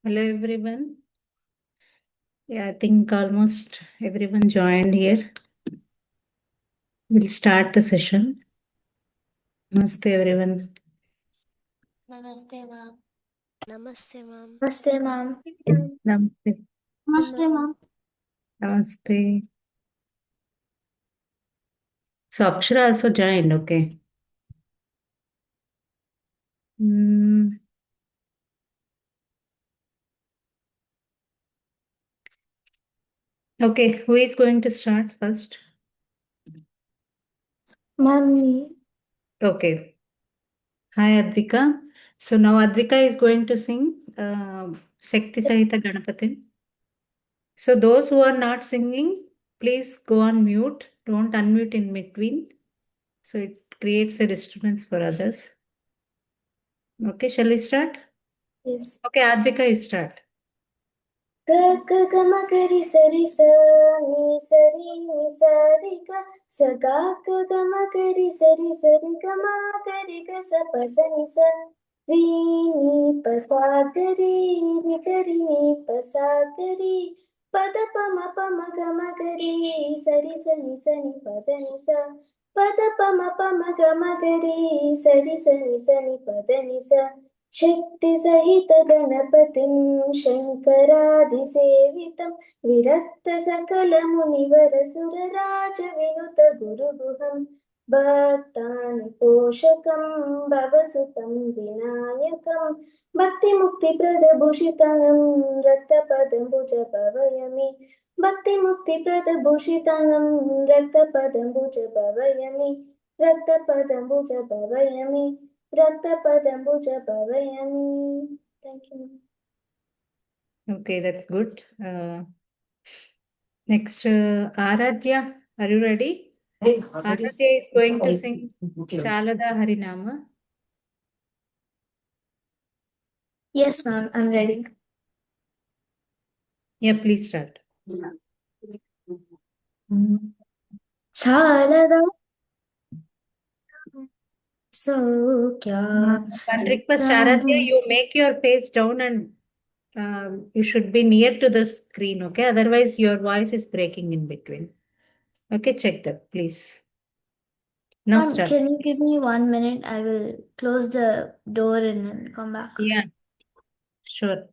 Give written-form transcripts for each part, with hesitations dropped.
Hello everyone. Yeah, I think almost everyone joined here. We'll start the session. Namaste everyone. Namaste, ma'am. Namaste, ma'am. Namaste, ma'am. Namaste. Namaste, ma'am. Namaste. So Akshara also joined, okay. Okay, who is going to start first? Ma'am. Okay. Hi Advika. So now Advika is going to sing Shakti Sahita Ganapati. So those who are not singing, please go on mute. Don't unmute in between. So it creates a disturbance for others. Okay, shall we start? Yes. Okay, Advika, you start. Gama kari sari sari ni sari ga sa gama kari sari gama kari ga sa pa sa ni sa ri ni pa sa kari ri kari ni pa sa kari pada pa ma gama kari sari sa ni pada ni sa pada pa ma gama kari sari sa ni pada ni sa शक्ति सहित गणपतिं शङ्करादिसेवितं विरक्त सकल मुनिवर सुरराज विनुत गुरुगुहं भक्तानि पोषकं भवसुतं विनायकं भक्तिमुक्तिप्रदभूषितं रक्तपदम्बुज भवयमि भक्तिमुक्तिप्रदभूषितं रक्तपदम्बुज भवयमि रक्तपदम्बुज भवयमि Raktapadambuja Bhavayami. Thank you. Okay, that's good. Next, Aradhya, are you ready? Aradhya is going to sing Chalada Harinama. Yes, ma'am, I'm ready. Yeah, please start. Chalada Saukya. One request, Aradhya, you make your face down and you should be near to the screen, okay? Otherwise, your voice is breaking in between. Okay, check that, please. Now Ma'am, start. can you give me 1 minute? I will close the door and then come back. Yeah, sure.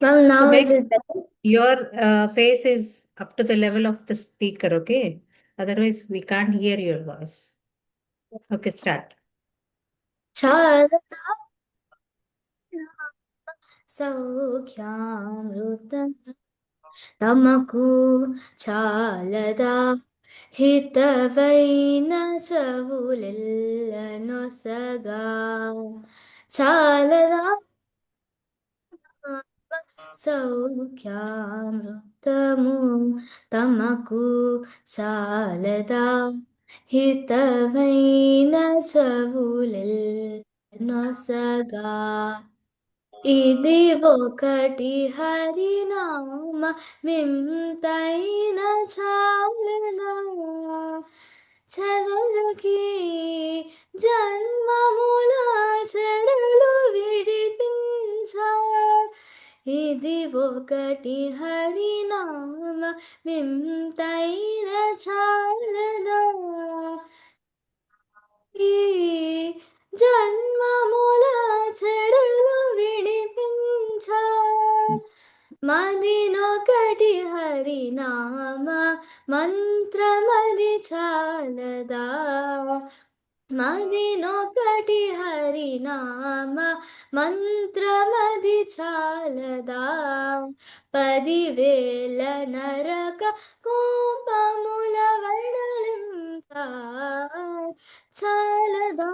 Ma'am, now So is make it better? your face is up to the level of the speaker, okay? Otherwise, we can't hear your voice. Okay, start. Chalada Saukyamrutam Tamaku Chalada ಹಿತವೈನ ಚವುಲೆಲ್ಲ ನೊಸಗ ಚಾಲದ ಸೌಖ್ಯಾಮೃತಮು ತಮಕು ಚಾಲದ ಹಿತವೈನ ಚವುಲೆಲ್ಲ ನೊಸಗ ఇది ఒకటి హరినామ వింతైన చాలనా చదరకి జన్మముల చెడలు విడిపించా ఇది ఒకటి హరినామ వింతైన చాలనా ఈ జన్మముల చెడులు విడిపించా మదినొకటి హరినామ మంత్రమది చాలదా మదినొకటి హరినామ మంత్రమది చాలదా 10,000 నరక కోపముల వెడలింప చాలదా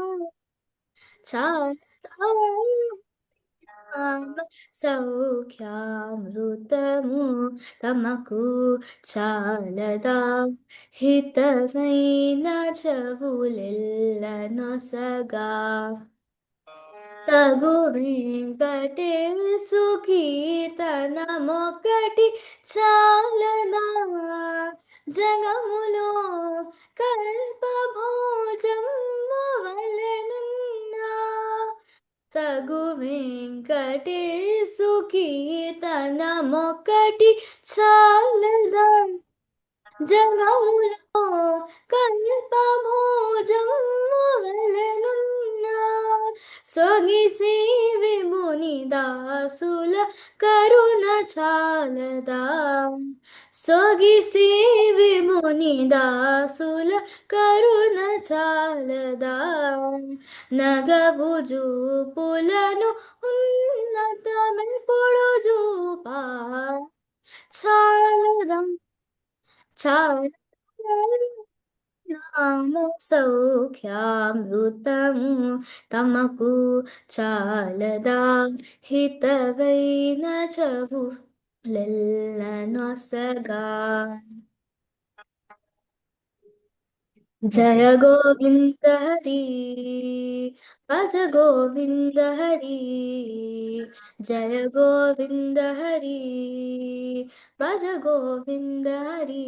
చాలదా సౌఖ్యామృతము తమకు చాలదా హితమైన చెవులెల్ల నొసగా తగు వెంకటేశు కీర్తనమొకటి చాలనా జగములో కల్పభోజము వలెనున్నా తగు వెంకటేశు కీర్తనమొకటి చాలనా జగములో కల్పభోజము వలెనున్నా సొగిసి విముని దాసుల కరుణ చాలదా సొగిసి విముని దాసుల కరుణ చాలదా నగవు జూపులను ఉన్నతమెప్పుడు జూపా చాలదా చాలము సౌఖ్యామృతము తమకు చాలదా హితవైన చవు లెల్లనొసగా జయ గోవింద హరి భజ గోవింద హరి జయ గోవింద హరి భజ గోవింద హరి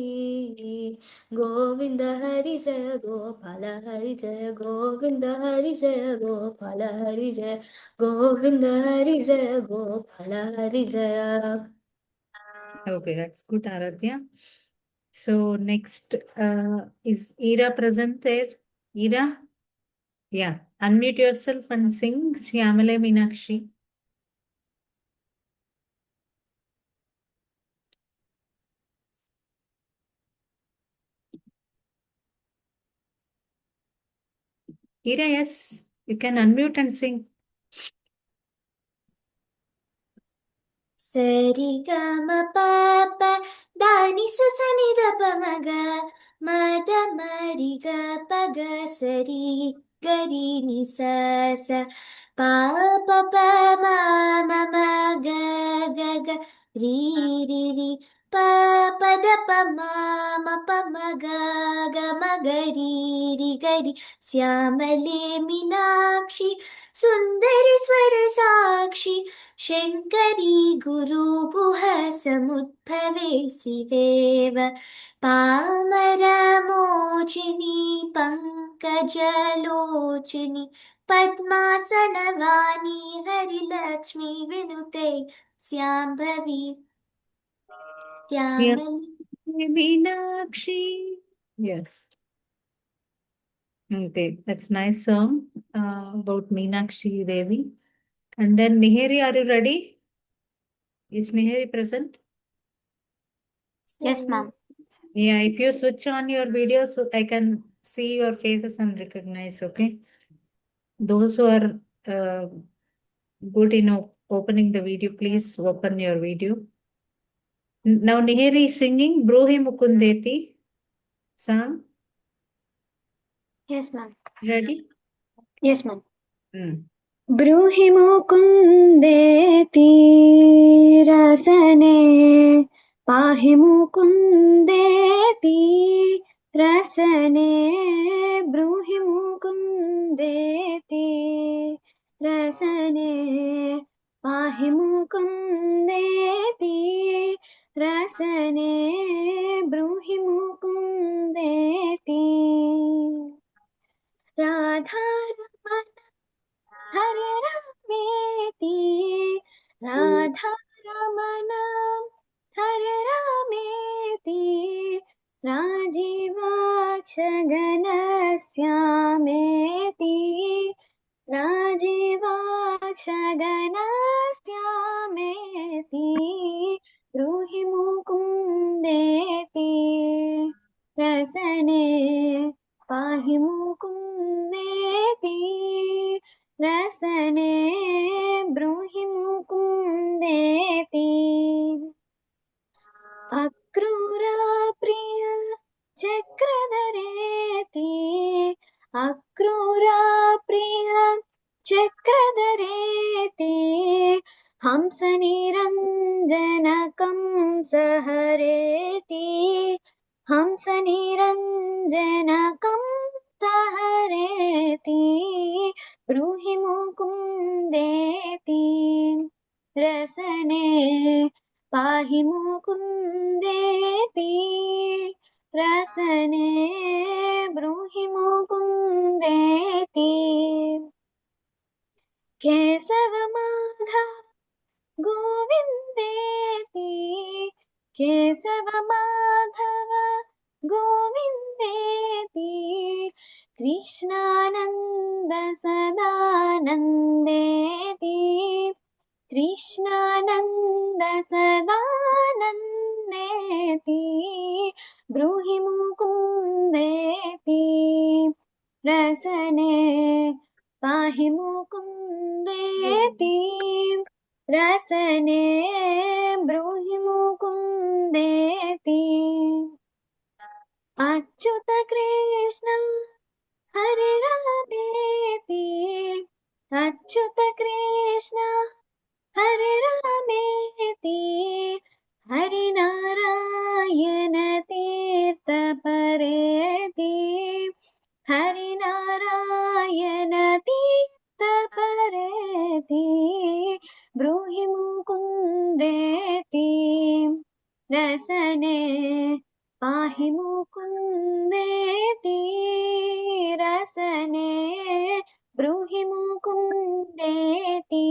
గోవింద హరి జయ గోపాల హరి జయ గోవింద హరి జయ గోపాల హరి జయ గోవింద హరి జయ గోపాల హరి జయ. Okay, that's good, Aradhya. So next, is Ira present there? Ira? Yeah, unmute yourself and sing Shyamale Meenakshi. Ira, yes, you can unmute and sing. సరి గమ పాప దాని సని దప మగ మద మరి గ పగ సరి గరి ని స పాప ప మ గ గ గ రి రి రి పాప ద ప మ ప మ గ గ మ గ రి రి గరి శ్యామలే మీనాక్షి సుందరి స్వర సాక్షి Shankari Guruguha సముద్భవే శివేవ పామరమోచిని పంకజలోచిని పద్మాసనవాణి హరిలక్ష్మి వినుతే Shambhavi Shyamali Meenakshi. Yes. Okay, that's nice song about Meenakshi Devi. And then Nihari, are you ready? Is Nihari present? Yes, ma'am. Yeah, if you switch on your video so I can see your faces and recognize, okay? Those who are good in opening the video, please open your video. Now Nihari is singing Bruhi Mukundeti song. Yes, ma'am. Ready? Yes, ma'am. బ్రూహి ముకుందేతి రసనే పాహి ముకుందేతి రసనే బ్రూహి ముకుందేతి రసనే పాహి ముకుందేతి రసనే బ్రూహి ముకుందేతి రాధారమణ హరే రామేతి రాధారమణ హరే రామేతి రాజీవాక్షగణశ్యామేతి రాజీవాక్షగణశ్యామేతి బ్రూహి ముకుందేతి రసనే పాహి ముకుందేతి రసనే బ్రూహి ముకుందేతి అక్రూరా ప్రియ చక్రధరేతి అక్రూరా ప్రియ చక్రధరేతి హంస నిరంజనకం సహరేతి హంస నిరంజనకం సహరేతి ब्रूहि मुकुन्देति रसने पाहि मुकुन्देति रसने ब्रूहि मुकुन्देति केशव माधव गोविन्देति केशव माधव गोविन्देति कृष्णानन्द सदानन्देति कृष्णानन्द सदानन्देति ब्रूहि मुकुन्देति रसने पाहि मुकुन्देति रसने ब्रूहि मुकुन्देति अच्युत कृष्ण हरे रामेति अच्युत कृष्ण हरे रामेति हरि नारायण तीर्थ परेति हरि नारायण तीर्थ परेति ब्रूहि मुकुन्देति रसने पाहि मुकुन्देति रसने ब्रूहि मुकुन्देति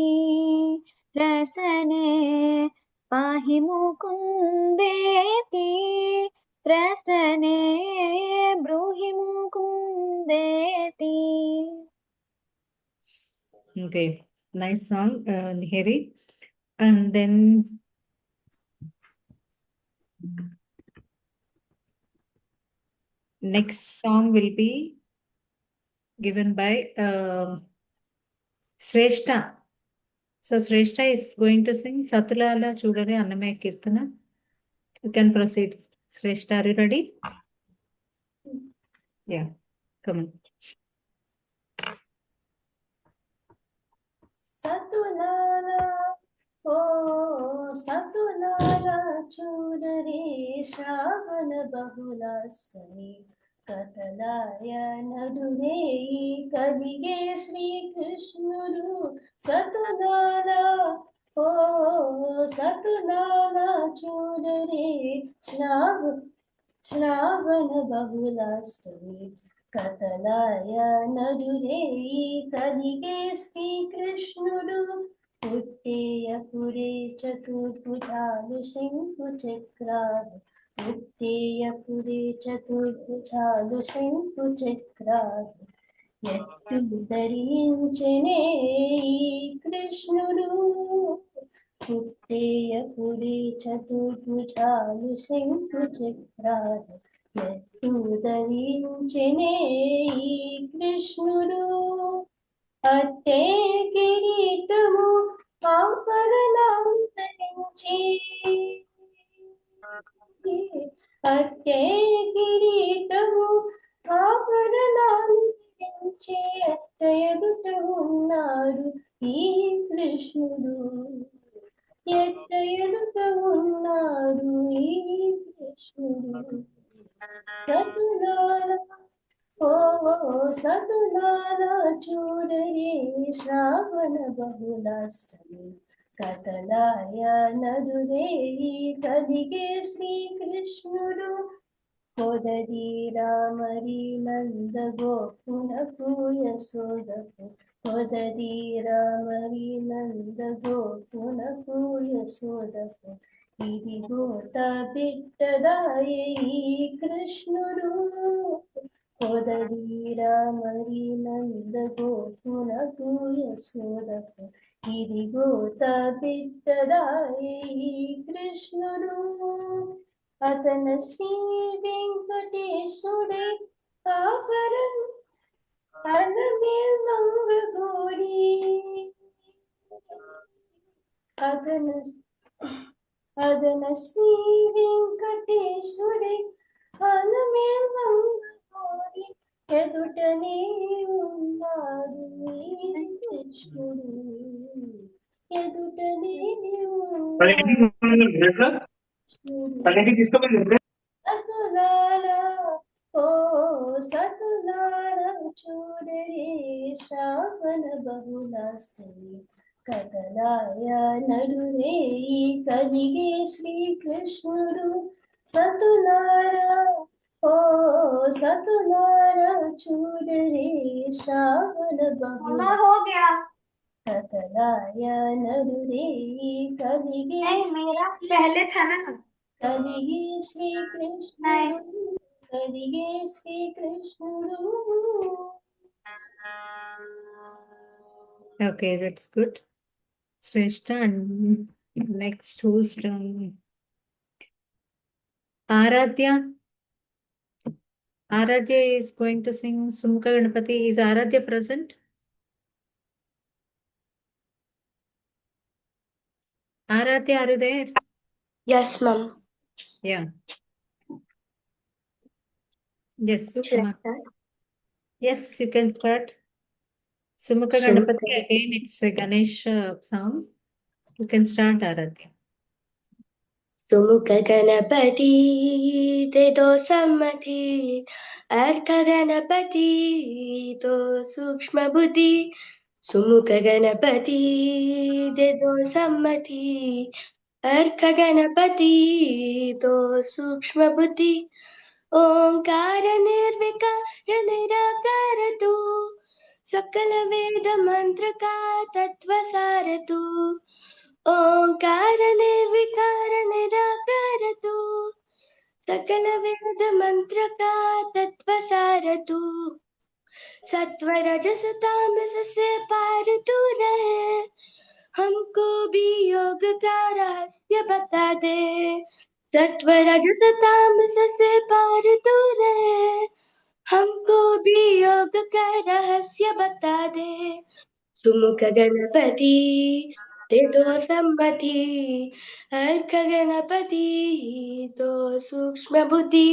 रसने पाहि मुकुन्देति रसने ब्रूहि मुकुन्देति. Okay, nice song, Nihari. And then next song will be given by Shrestha. So Shrestha is going to sing Satulala Chudare Anname Kirtana. You can proceed. Shrestha, are you ready? Yeah, come on. సతులాల ఓ సతులాల చూడరే శ్రావణ బహుళాష్టమి కథలాయ నడురే కలిగే శ్రీకృష్ణుడు సతులాల ఓ సతులాల చూడరే శ్రావణ బహుళాష్టమి కథలాయ నడురే కలిగే శ్రీకృష్ణుడు పుట్టేయపురే చతుర్భుజాలు శంకు చక్రాలు పుట్టేయపురే చతుర్భుజాలు శంకు చక్రాలు ఎట్టు ధరించనే ఈ కృష్ణుడు పుట్టేయపురే చతుర్భుజాలు శంకు చక్రాలు ఎట్టు ధరించనే ఈ కృష్ణుడు అట్టే కిరీటము ఆభరణం ధరించి అట్టే కిరీటము ఆభరణం ధరించి అట్ట ఎదుట ఉన్నాడు ఈ కృష్ణుడు ఎట్ట ఎదుట ఉన్నాడు ఈ కృష్ణుడు సతులాల ఓ సతులాల చూడరే శ్రావణ బహుళాష్టమి కథలాయ నడురే కలిగే శ్రీకృష్ణుడు పొదదీరా మరి నంద గోపునకు యశోదకు పొదదీరా మరి నంద గోపునకు యశోదకు ఇదిగో బిడ్డదాయే ఈ కృష్ణుడు పొదదీరా మరి నంద గోపునకు యశోదకు ఇదిగో బిడ్డదాయే ఈ కృష్ణుడు అతన శ్రీ వెంకటేశుడే ఆభరణ అనమేల్ మంగగోడి అదన శ్రీ వెంకటేశుడే అనమేల్ మంగగోడి ఎదుటనే ఉన్నాడు ఈ కృష్ణుడు ఎదుటనే ఉన్నాడు సతులాల ओ सतुनार चूडरे श्रावण बहुलाष्टमी కదలాయ నడురే కలిగే శ్రీకృష్ణుడు సతులారా ఓ సతులారా చూడరే శ్రావణ బహుళ हो गया కదలాయ నడురే కలిగే मेरा पहले था ना కలిగే శ్రీకృష్ణుడు కలిగే శ్రీకృష్ణుడు Okay, that's good. Shrestha, and next who's Aradhya. Aradhya is going to sing Sumukha Ganapati. Is Aradhya present? Aradhya, are you there? Yes, ma'am. Yeah. Yes. Should I Ma. start? Yes, you can start. Sumukha Ganapati, again, it's a Ganesh song. You can start, Aradhya. सुमुख गणपति दे दो सम्मति अर्क गणपति दो सूक्ष्म बुद्धि सुमुख गणपति दे दो सम्मति अर्क गणपति दो सूक्ष्म बुद्धि ओंकार निर्विकार निराकार तू सकल वेद मंत्र का तत्व सार तू ओंकार निर्विकार निराकार तू सकल वेद मंत्र का तत्व सार तू सत्व रजस तामस से पार तू रहे हमको भी योग का रहस्य बता दे सत्व रजस तामस से पार तू रहे हमको भी योग का रहस्य बता दे सुमुख गणपति दे दो सम्मति अर्क गणपति दो सूक्ष्म बुद्धि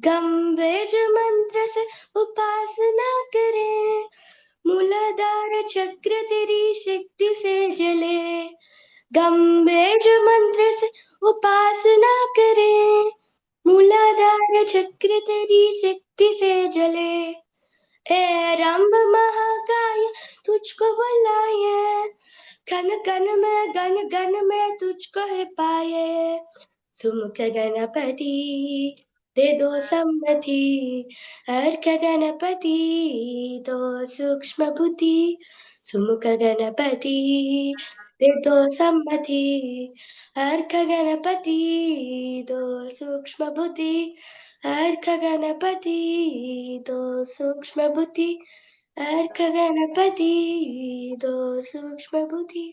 गंभीर मंत्र से उपासना करे मूलाधार चक्र तेरी शक्ति से जले गंभीर मंत्र से उपासना करे मूलाधार चक्र तेरी शक्ति से जले ए रंभ महाकाय तुझको बुलाए कन कन में गन में तुझको है पाए सुमुख गणपति दे दो सम्मति अर्क गणपति दो सूक्ष्म बुद्धि सुमुख गणपति दे दो सम्मति अर्क गणपति दो सूक्ष्म बुद्धि अर्क गणपति दो सूक्ष्म बुद्धि अर्क गणपति दो सूक्ष्म बुद्धि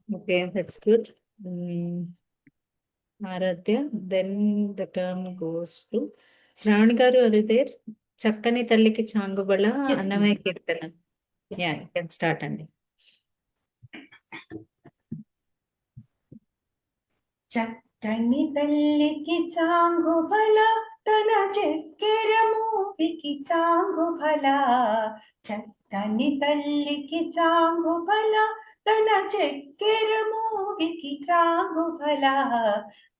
Okay, that's good. Aradhya, then the turn goes to Shravani garu, are you there? Chakkani talliki changubala Yes, annamaya kirtana. Yeah, you can start andi. చక్కని తల్లికి చాంగుబల తన చక్కెర మూవికి చాంగుబల చక్కని తల్లికి చాంగుబల తన చక్కెర మూవికి చాంగుబల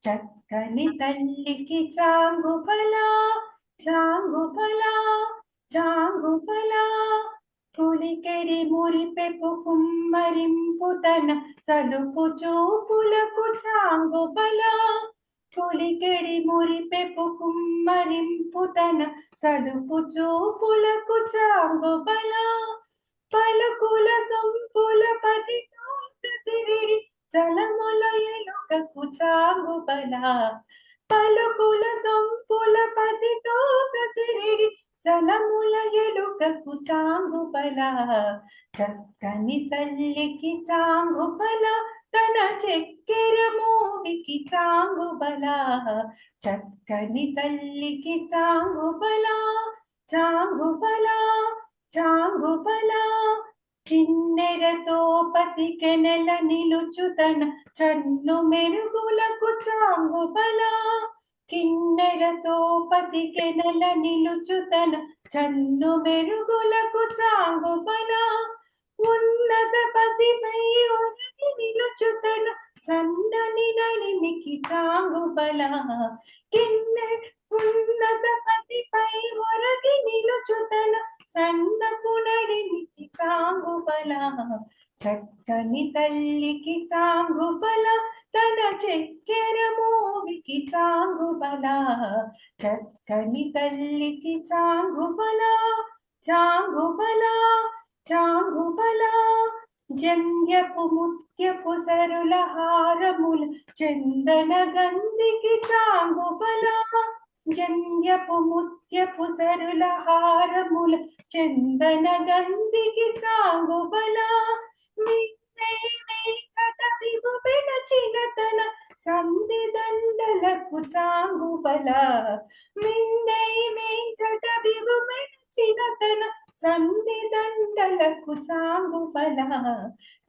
చక్కని తల్లికి చాంగుబల చాంగుబల చాంగుబల పులికెడి మురిపెపు కుమ్మరింపు తన సలుపు చూపులకు చాంగుబల పులికెడి మురిపెపు కుమ్మరింపు తన సలుపు చూపులకు చాంగుబల పలుకుల సొంపుల పది సిరిడి చలముల ఎలుకకు చాంగుబల పలుకుల సొంపుల పది సిరిడి చలముల ఎలుకకు చాంగుబల చక్కని తల్లికి చాంగుబల తన చక్కెర మూవికి చాంగుబల చక్కని తల్లికి చాంగుబల చాంగుబల చాంగుబల కిన్నెరతో పతికెనెల నిలుచుతన చన్ను మెరుగులకు చాంగుబల కిన్నెరతో పతికెనెల నిలుచుతన చన్ను మెరుగులకు చాంగుబల ఉన్నత పతిపై ఒరగి నిలుచుతన సన్నని నడిమికి చాంగుబల ఉన్నత పతిపై ఒరగి నిలుచుతన సన్నపు నడిమికి చాంగుబల చక్కని తల్లికి చాంగుబల తన చక్కెర మోవికి చాంగుబల చక్కని తల్లికి చాంగుబల చాంగుబల చాంగుబల జంధ్యపు ముత్యపు సరుల హారముల చందన గంధికి చాంగుబల జంధ్యపు ముత్యపు సరుల హారముల చందన గంధికి చాంగుబల వెంకట విభుబెన చిన్నతన సంధి దండలకు చాంగుబల మిన్నై వెంకట విభుబెన చిన్నతన సంధి దండలకు చాంగుబల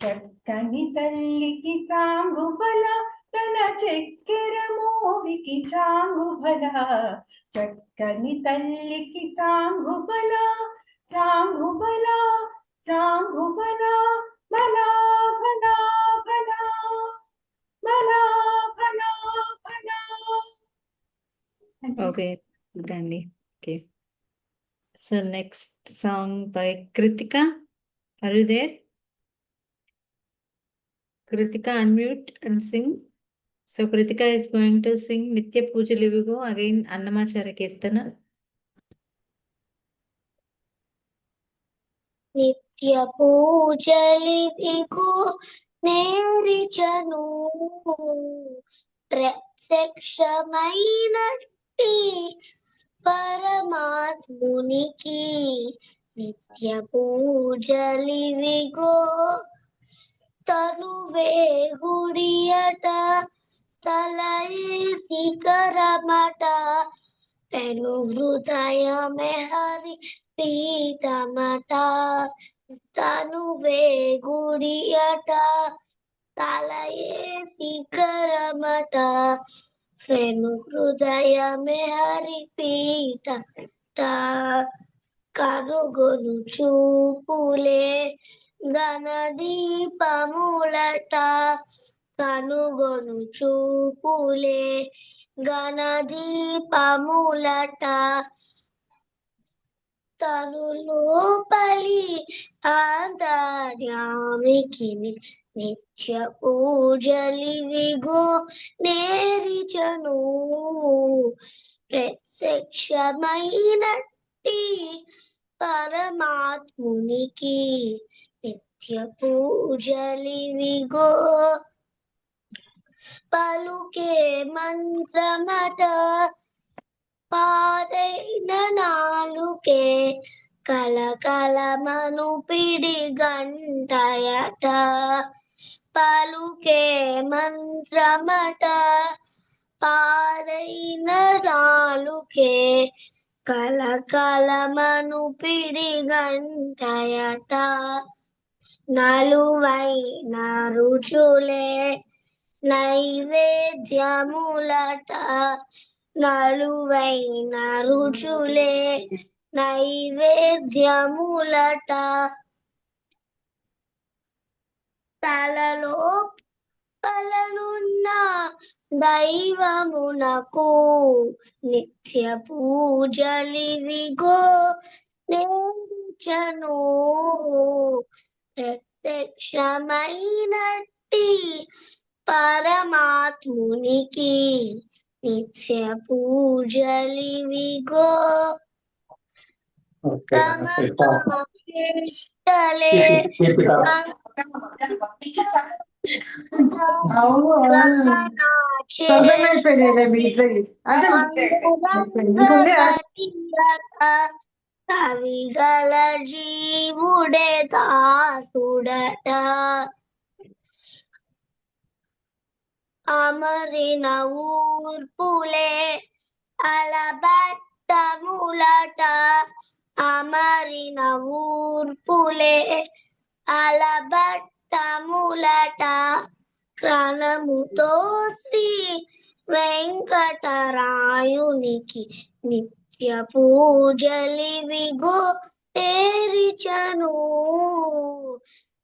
చక్కని తల్లికి చాంగుబల తన చక్కెర మోవికి చాంగుబల చక్కని తల్లికి చాంగుబల చాంగుబల చాంగుబల బలా బలా బలా బలా బలా బలా. ఓకే రండి. Okay, so next song by Kritika. Are you there? Kritika, unmute and sing. So Kritika is going to sing Nitya Pujalivigo, again Annamacharya Kirtana. నిత్య పూజలివిగో నేరిచను ప్రత్యక్షమైనట్టి పరమాత్మునికి నిత్య పూజలివిగో తనువే గుడియట తలయేసి కరమట పెను హృదయమే హరి పీఠమట తనువే గుడియట తలయేసి కరమట పెను హృదయమే హరి పీఠమట కనుగొను చూపులే గణదీపములట కనుగొను చూపులే గణదీపములట తను లోపలి ఆంతర్యామికి నిత్య పూజలివిగో నేరిచను ప్రత్యక్షమైనట్టి పరమాత్మునికి నిత్య పూజలివిగో పలుకే మంత్రమట పాదైన నాలుకే కలకలమను పిడి గంటయట పలుకే మంత్రమట పాదైన నాలుకే కలకలమను పిడి గంటయట నలువైన రుచులే నైవేద్యములట నలువైన రుచులే నైవేద్యములట తలలో పలనున్న దైవమునకు నిత్య పూజలివిగో నేర్చను ప్రత్యక్షమైనట్టి పరమాత్మునికి నిత్య పూజలివిగో కమలే కవిగల జీవుడే దాసుడట అమరిన ఊర్పులే అలబట్టములట అమరిన ఊర్పులే అలబట్టములట క్రణముతో శ్రీ వెంకటరాయునికి నిత్య పూజలివిగో నేరిచను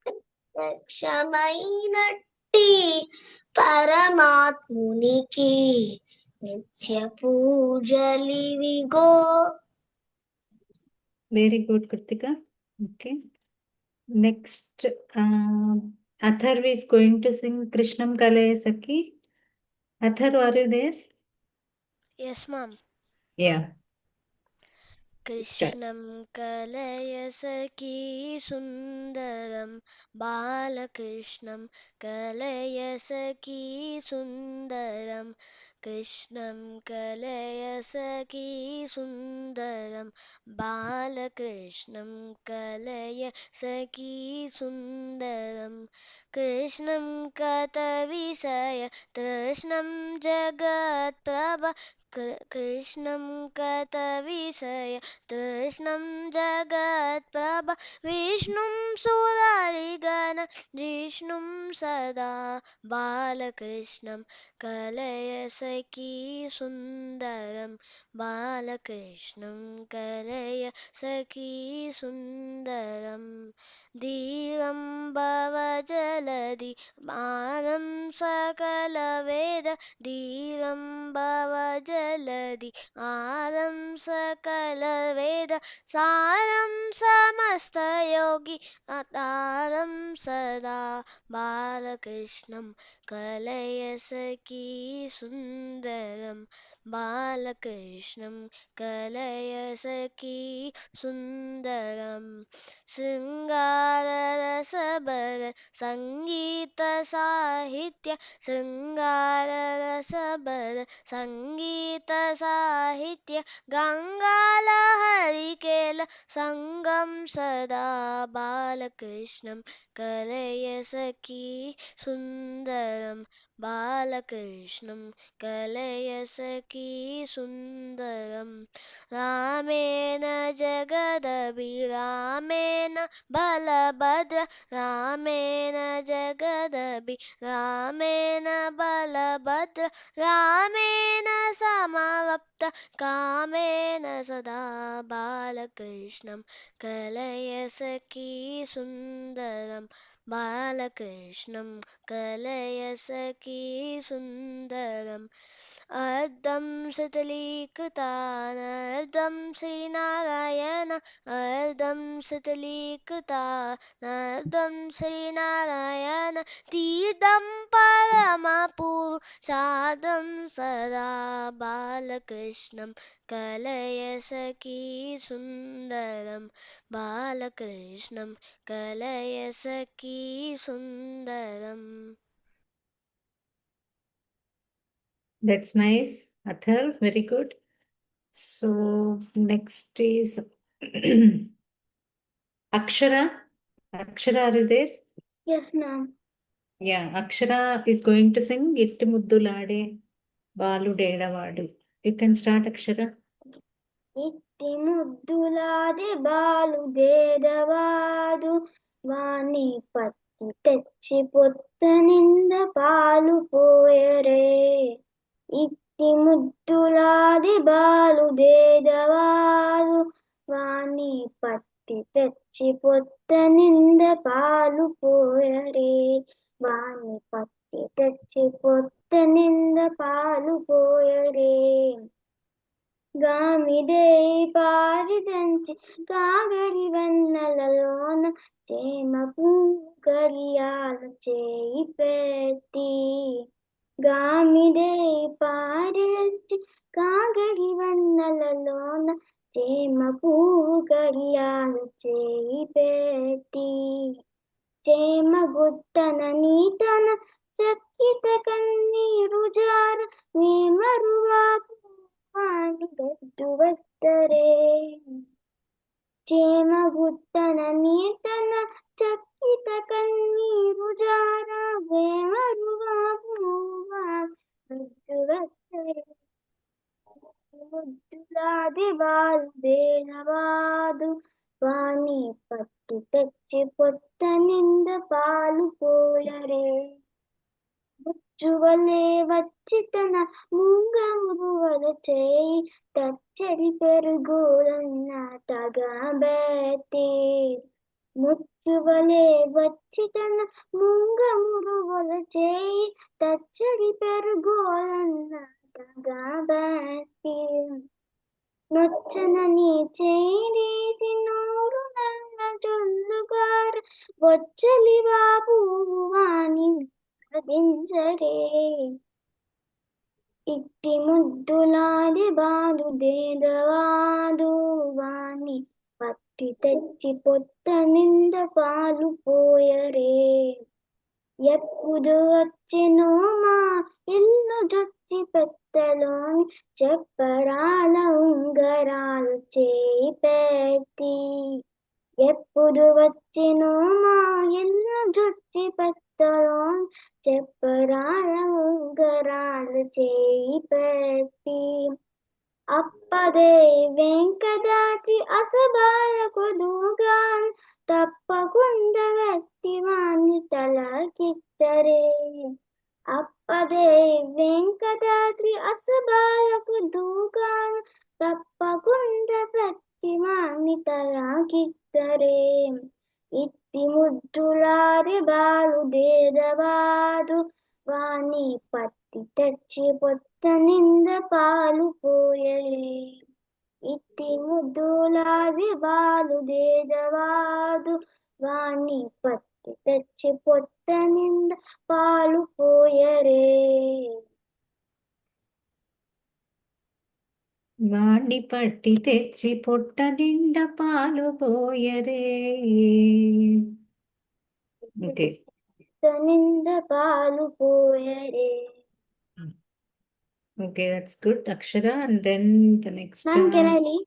ప్రత్యక్షమైనట్టి పరమాత్మునికి నిత్య పూజలివిగో. Very good, Kritika. Okay. Next, Atharv is going to sing Krishnam Kalaya Sakhi. Atharv, are you there? Yes, ma'am. Yeah. Start. कृष्णं कलय सखी सुन्दरं बालकृष्णं कलय सखी सुन्दरं कृष्णं कलय सखी सुन्दरं बालकृष्णं कलय सखी सुन्दरं कृष्णं कथविषय तृष्णं जगत्प्रभ कृष्णं कथविषय तृष्णं जगत्प्रभ विष्णुं सुरारिगण जिष्णुं सदा बालकृष्णं कलय सखी सुन्दरं बालकृष्णं कलय सखी सुन्दरं धीरं भवजलधि मानं सकलवेद धीरं भवजलधि आरं सकलवेद सारं समस्तयोगी अतारं सदा बालकृष्णं कलय सखी सुन्दरं बालकृष्णं कलय सखी सुन्दरं शृङ्गाररसबर सङ्गीतसाहित्य शृङ्गाररसबर सङ्गीतसाहित्य गङ्गालहरिकेल सङ्गं सदा बालकृष्णं कलय सखी सुन्दरं बालकृष्णं कलय सखी सुन्दरं रामेण जगदभिरामेण बलभद्र रामेण जगदभिरामेण बलभद्र रामेण समावप्त कामेन सदा बालकृष्णं कलय सखी सुन्दरं बालकृष्णं कलय सखी सुन्दरम् अर्धं सतलीकृतानर्धं श्रीनारायण अर्धं सतलीकृतानर्धं श्रीनारायण तीर्थं परमपुरुषार्थं सदा बालकृष्णं कलय सखी सुन्दरं बालकृष्णं कलय सखी सुन्दरम्. That's nice, Atharv. Very good. So next is Akshara. Akshara, are you there? Yes, ma'am. Yeah, Akshara is going to sing Itti Muddulade Baludedavadu. You can start, Akshara. ఇట్టి ముద్దులాది బాలుదేదవాడు వాణి పత్తి తెచ్చి పొత్త నింద పాలు పోయరే ఇట్టి ముద్దులాది బాలుదేదవాడు వాణి పత్తి తెచ్చి పొత్త నింద పాలు పోయరే వాణి పత్తి తెచ్చి పొత్త నింద పాలు పోయరే గామిదే పారిదంచి కాగరి వెన్నెలలోన చేమ పూగరియాల చేయి పెట్టి గామిదే పారిదంచి కాగరి వెన్నెలలోన చేమ పూగరియాల చేయి పెట్టి చేమ గుట్టన నీతన చక్కిత కన్నీరు జార మేమరువాకు గడ్డు వద్దరే చేమ గుట్టన నీతన చక్కిత కన్నీరు జార వేమరువాకు గడ్డు వద్దరే ముద్దులాది బాలుదేనవాదు వాణి పట్టు తెచ్చి పొత్త నింద పాలు పోయరే ముచ్చువలే వచ్చి తన ముంగమురువల చేయి తచ్చరి పెరుగులన్న తగబెట్టి ముచ్చువలే వచ్చి తన ముంగమురువల చేయి తచ్చరి పెరుగులన్న వచ్చనని చేరేసి నోరు నన్న చొల్లుగార వచ్చలి బాబు వాణి వదించరే ఇట్టి ముద్దులాది బాలు దేదవాదు వాణి పత్తి తెచ్చి పొత్త నింద పాలు పోయరే ఎప్పుడు వచ్చెనో మా ఇల్లు జొచ్చి పెత్తలోని చెప్పరాల ఉంగరాలు చేయి పెట్టి ఎప్పుడు వచ్చెనో మా ఇల్లు జొచ్చి పెత్తలోని చెప్పరాల ఉంగరాలు చేయి పెట్టి అప్పదే వెంకటాద్రి అసబాలకు దూగాన్ తప్పకుండా వ్యక్తివాన్ని తలకిత్తరే అప్పదే వెంకటాద్రి అసబాలకు దూగాన్ తప్పకుండా వ్యక్తివాన్ని తలకిత్తరే ఇట్టి ముద్దులారి బాలు దేదవాదు వాణి పత్తి తెచ్చి పొత్త నింద పాలు పోయరే ఇట్టి ముద్దులాది బాలు దేదవాదు వాణి పత్తి తెచ్చి పొత్త నింద పాలు పోయరే వాణ్ణి పట్టి తెచ్చి పొట్ట నిండా పాలు పోయరే. ఓకే, పొత్త నింద పాలు పోయరే okay, that's good, Akshara. And then the next. Ma'am, can I leave?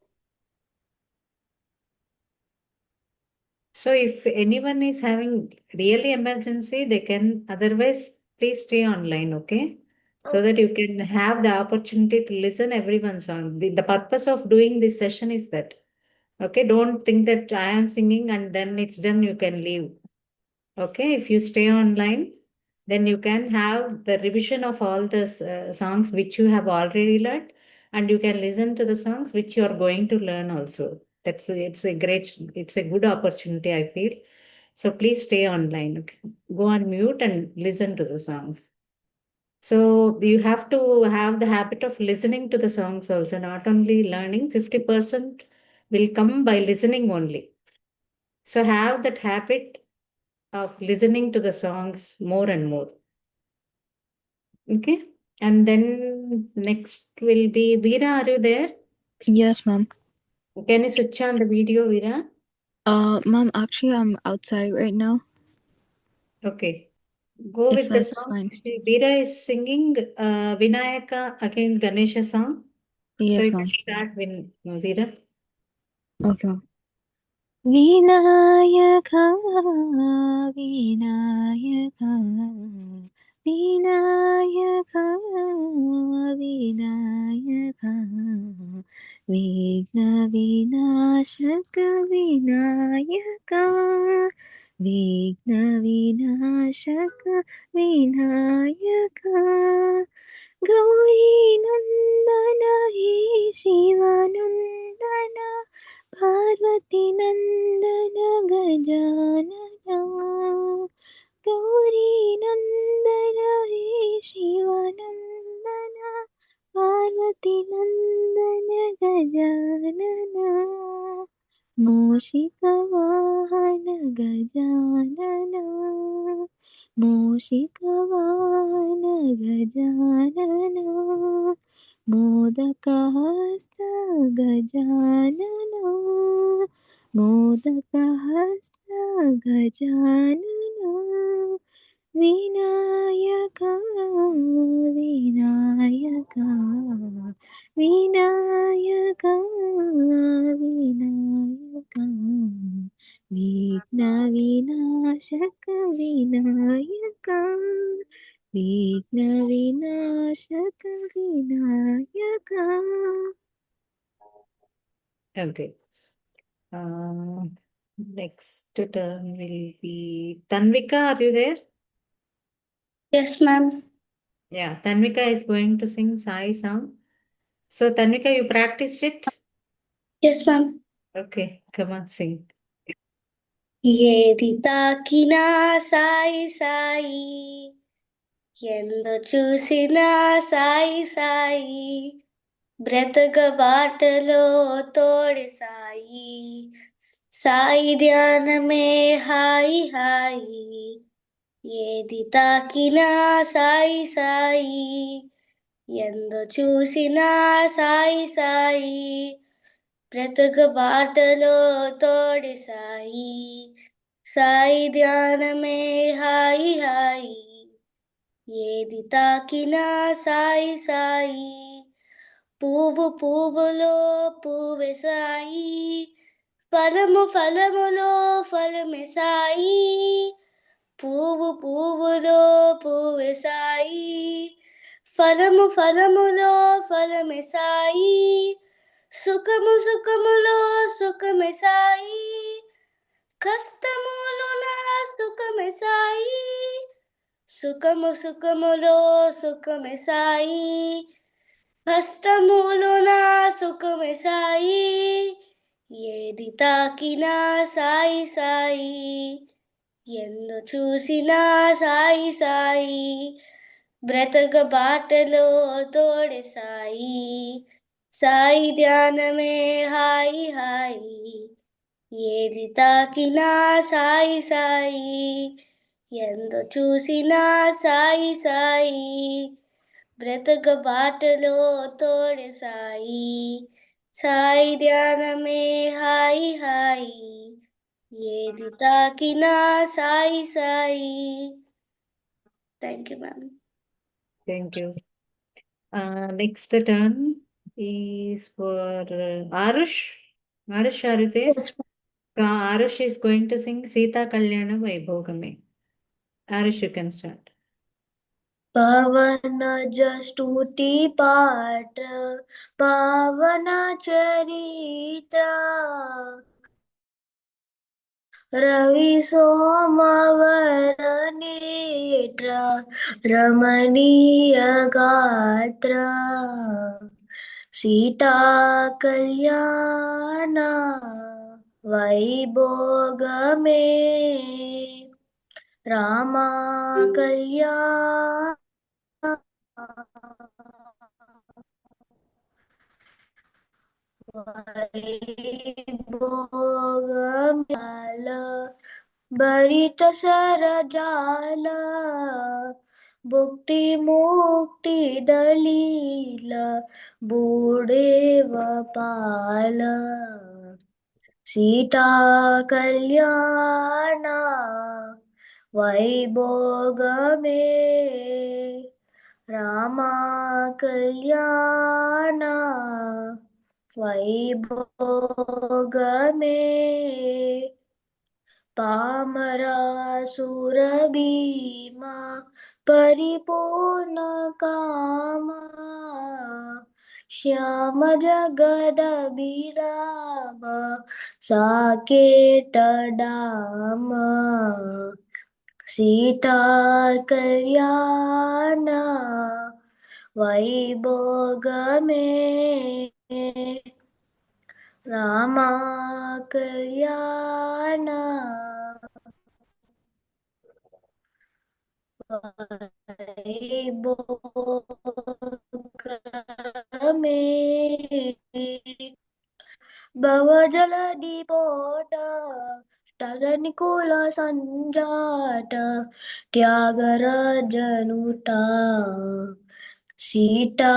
So if anyone is having really emergency, they can. Otherwise, please stay online, okay? So that you can have the opportunity to listen everyone's song. The purpose of doing this session is that. Okay, don't think that I am singing and then it's done, you can leave. Okay, if you stay online, then you can have the revision of all the songs which you have already learned, and you can listen to the songs which you are going to learn also. It's a good opportunity, I feel. So please stay online. Okay? Go on mute and listen to the songs. So you have to have the habit of listening to the songs also, not only learning. 50% will come by listening only. So have that habit of listening to the songs more and more. Okay. And then next will be Veera. Are you there? Yes, ma'am. Can you switch on the video, Veera? Ma'am, actually, I'm outside right now. Okay. Go If with the that's song. fine. Veera is singing Vinayaka again Ganesha song. So Yes, you ma'am. can start Veera. Okay, ma'am. Vinayaka, Vinayaka, Vinayaka, Vinayaka, Vigna Vinashaka Vinayaka, Vigna Vinashaka Vinayaka, Gauri Nandana He Shivanandana, Parvati Nandana Gajanana, Gauri Nandana He Shivanandana, Parvati Nandana Gajanana, Moshika Vahana Gajanana, Moshika Vahana Gajanana, Modakahasta Gajanana, Modakahasta Gajanana, Vinayaka, Vinayaka, Vinayaka, Vinayaka, Vigna Vinashaka Vinayaka, Vigna Vinashaka Vinayaka. Okay. Next turn will be Tanvika. Are you there? Yes, ma'am. Yeah, Tanvika is going to sing Sai song. So Tanvika, you practiced it? Yes, ma'am. Okay, come on, sing. ఏది తాకినా సాయి సాయి ఎందు చూసినా సాయి సాయి బ్రతక బాటలో తోడి సాయి సాయి ధ్యానమే హాయి హాయి ఏది తాకినా సాయి సాయి ఎందు చూసినా సాయి సాయి బ్రతక బాటలో తోడి సాయి సాయి ధ్యానమే హాయి హాయి ఏది తాకినా సాయి సాయి పువ్వు పువ్వులో పువ్వే సాయి ఫలము ఫలములో ఫలమే సాయి పువ్వు పువ్వులో పువ్వే సాయి ఫలము ఫలములో ఫలమే సాయి సుఖము సుఖములో సుఖమే సాయి కష్టములున సుఖమే సాయి సుఖము సుఖములో సుఖమే సాయి కష్టములున సుఖమే సాయి ఏది తాకినా సాయి సాయి ఎందు చూసినా సాయి సాయి బ్రతక బాటలో తోడే సాయి సాయి ధ్యానమే హాయి హాయి ఏది తాకినా సాయి సాయి ఎందు చూసినా సాయి సాయి బ్రతక బాటలో తోడే సాయి సాయి ధ్యానమే హాయి హాయి ఏది తాకినా Sai Sai thank you ma'am Thank you. Next turn is for Arush. Arush, are you there? Arush is going to sing Sita Kalyana Vaibhogame. Arush, you can start. పవన జస్తుతి పాట పవన చరిత్ర రవి సోమవర నేత్ర రమణీయ గాత్ర సీతా కళ్యాణ వైభోగమే రామ కళ్యాణ వైభోగమాల భరిత సరజాల భుక్తి ముక్తి దలీల బూడేవ పాల సీతా కళ్యాణ వైభోగమే రామ కళ్యాణ వైభోగమే పామరాసుర భీమా పరిపూర్ణ కామ శ్యామ జగద విరామ సాకేత డామ సీతా కళ్యాణ వైభోగమే రామ కళ్యాణ వైభోగమే భవజలది పోట తదనికుల సంజాట త్యాగరాజనుట సీతా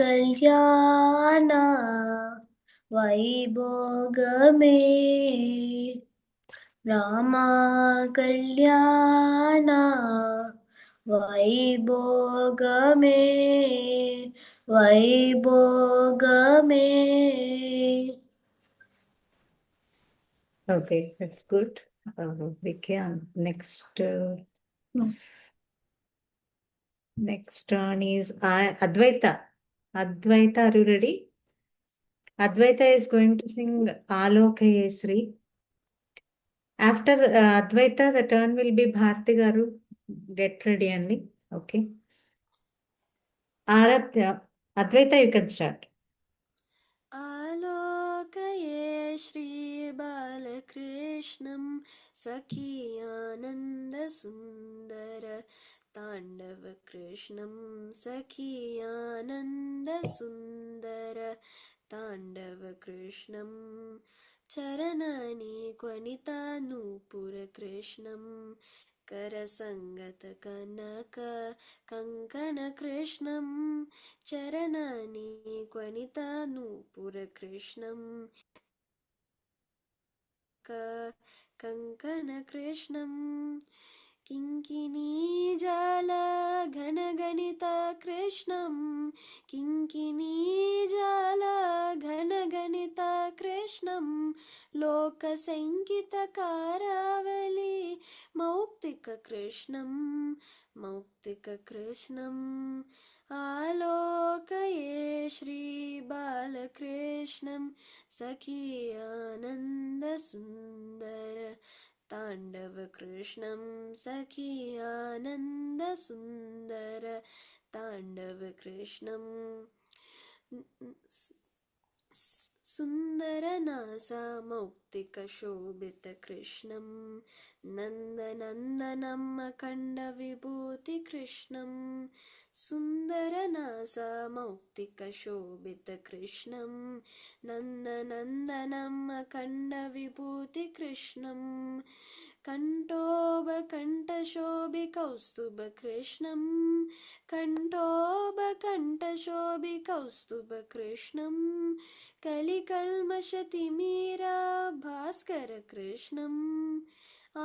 కళ్యాణ వైభోగమే రామ కళ్యాణ Vaibhogame Vaibhogame Okay, that's good. We can next turn is Advaita. Advaita, are you ready? Advaita is going to sing Alokayesri. After Advaita, the turn will be Bharti Garu. Get ready, Andy. Okay. Aradhya, Advaita, you can start. आलोकये श्रीबालकृष्णं सखीयानन्दसुन्दर ताण्डवकृष्णं सखीयानन्दसुन्दर సుందర తాండవ కృష్ణం చరణాని క్వణిత నూపుర కృష్ణం కరసంగత కనక కంకణ కృష్ణం చరణాని క్వణిత నూపుర కృష్ణం కంకణ కృష్ణం కింకిణీ జాల ఘనగణిత కృష్ణం కింకిణీ జాల ఘనగణిత కృష్ణం లోక సంకిత కారావళి మౌక్తిక కృష్ణం మౌక్తిక కృష్ణం ఆలోకయే శ్రీ బాలకృష్ణం సఖీ ఆనంద సుందర తాండవ కృష్ణం సఖీ ఆనంద సుందర తాండవ కృష్ణం సుందర NASA Mouktika శోభిత కృష్ణం నందనందనం అఖండ విభూతి కృష్ణం సుందర NASA Mouktika శోభిత కృష్ణం నందనందనం అఖండ విభూతి కృష్ణం కంఠోభ కంఠశోభి కౌస్తుభ కృష్ణం కంఠోభ కంఠశోభి కౌస్తుభ కృష్ణం కలికల్మషతిమీరా భాస్కర కృష్ణం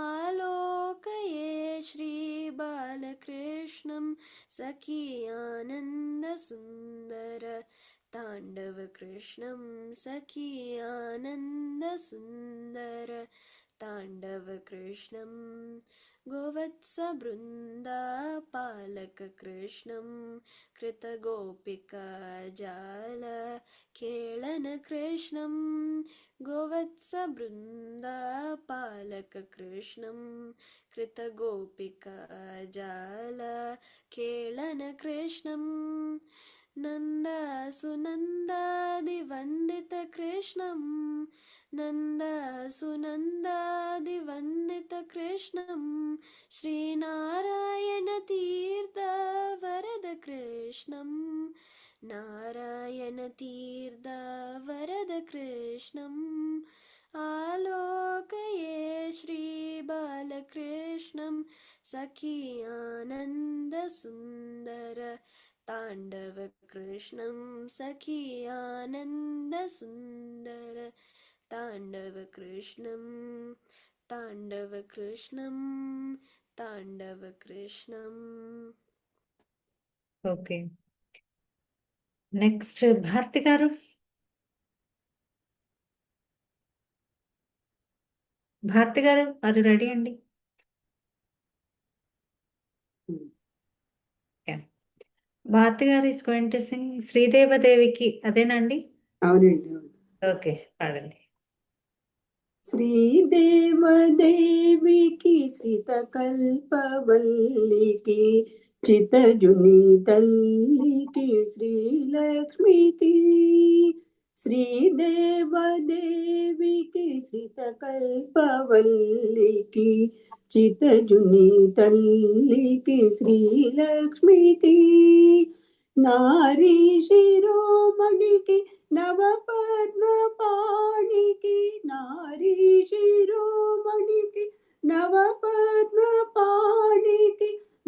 ఆలోకయే శ్రీ బాలకృష్ణం సఖీ ఆనంద సుందర తాండవ కృష్ణం సఖీ ఆనంద సుందర తాండవ కృష్ణం గోవత్స బృందా పాలక కృష్ణం కృత గోపికా జాల ఖేళన కృష్ణం గోవత్స బృందా పాలక కృష్ణం కృత గోపికా జాల ఖేళన కృష్ణం నంద సునందాది వందిత కృష్ణం నంద సునందాది వందిత కృష్ణం శ్రీనారాయణ తీర్థ వరద కృష్ణం నారాయణ తీర్థ వరద కృష్ణం ఆలోకయే శ్రీ బాలకృష్ణం సఖీ ఆనంద సుందర తాండవ కృష్ణం సఖీ ఆనంద సుందర తాండవ కృష్ణం తాండవ కృష్ణం తాండవ కృష్ణం. ఓకే, నెక్స్ట్ భారతి గారు. భారతి గారు అది రెడీ అండి? భారతి గారు ఇస్ గోయింగ్ టు సింగ్ శ్రీదేవదేవికి, అదేనండి? అవునండి. ఓకే, పాడండి. శ్రీదేవదేవికి శ్రితకల్పవల్లికి చితజుని తల్లికి శ్రీలక్ష్మికి శ్రీదేవదేవికి శ్రితకల్పవల్లికి చితజుని తల్లికి శ్రీలక్ష్మికి నారీ శిరోమణికి నవపద్మపాణికి నారీ శిరోమణికి నవపద్మపాణికి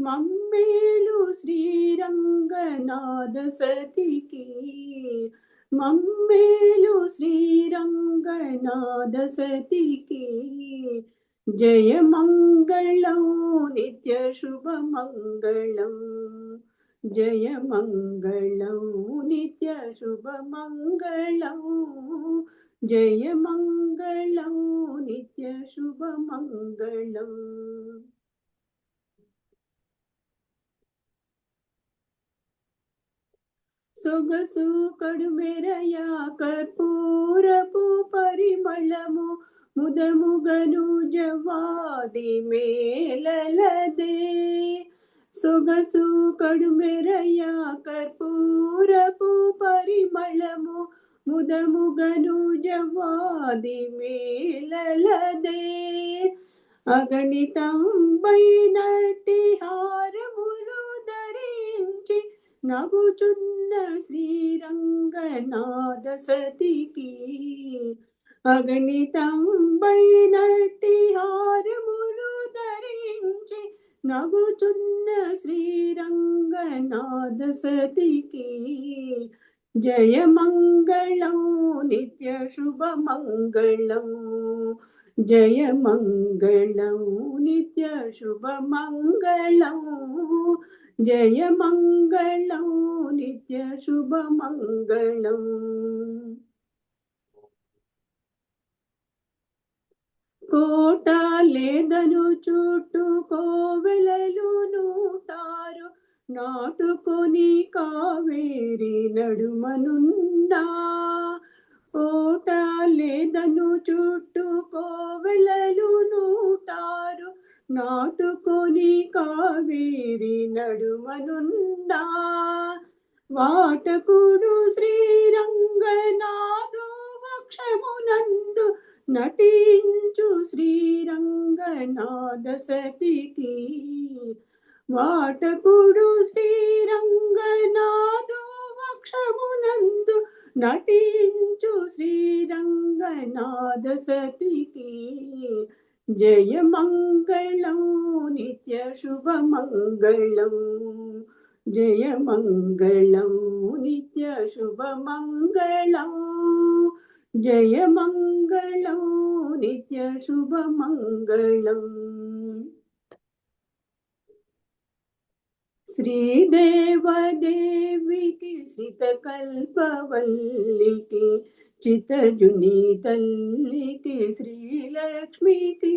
మమ్మేలు శ్రీరంగనాథ సతికి మమ్మేలు శ్రీరంగనాథ సతికి జయ మంగళం నిత్య శుభ మంగళం జయ మంగళం నిత్య శుభ మంగళం జయ మంగళం నిత్య శుభ మంగళం. సొగసు కడుమెరయ కర్పూరపు పరిమళము ముదముగను జవాది మేలలదే సొగసు కడుమెరయ కర్పూరపు పరిమళము ముదముగను జవాది మేలలదే అగణితంబైనట్టి హారములు ధరించి నగుచున్న శ్రీరంగనాథ శ్రీరంగనాథ సతికి అగణితంబైనట్టి హారములు ధరించి నగుచున్న శ్రీరంగనాథ సతికి జయమంగళం నిత్య శుభమంగళం జయమంగళం నిత్య శుభమంగళం జయమంగళం నిత్య శుభమంగళం. కోట లేదను చుట్టూ కోవెలలు నూటారు నాటుకొని కావేరి నడుమనున్నా కోట లేదను చుట్టూ కోవెలలు నూటారు నాటుకొని కావేరి నడుమనున్నా వాటకుడు శ్రీరంగనాథు వక్షమునందు నటించు శ్రీరంగనాథ సతికి వాటకుడు శ్రీరంగనాథు వక్షమునందు నటించు శ్రీరంగనాథ సతికి జయమంగళం నిత్య శుభమంగళం జయమంగళం నిత్య శుభమంగళం జయమంగళం నిత్య శుభమంగళం. శ్రీదేవదేవికి శ్రితకల్పవల్లికి చితజుని తల్లికి శ్రీలక్ష్మికి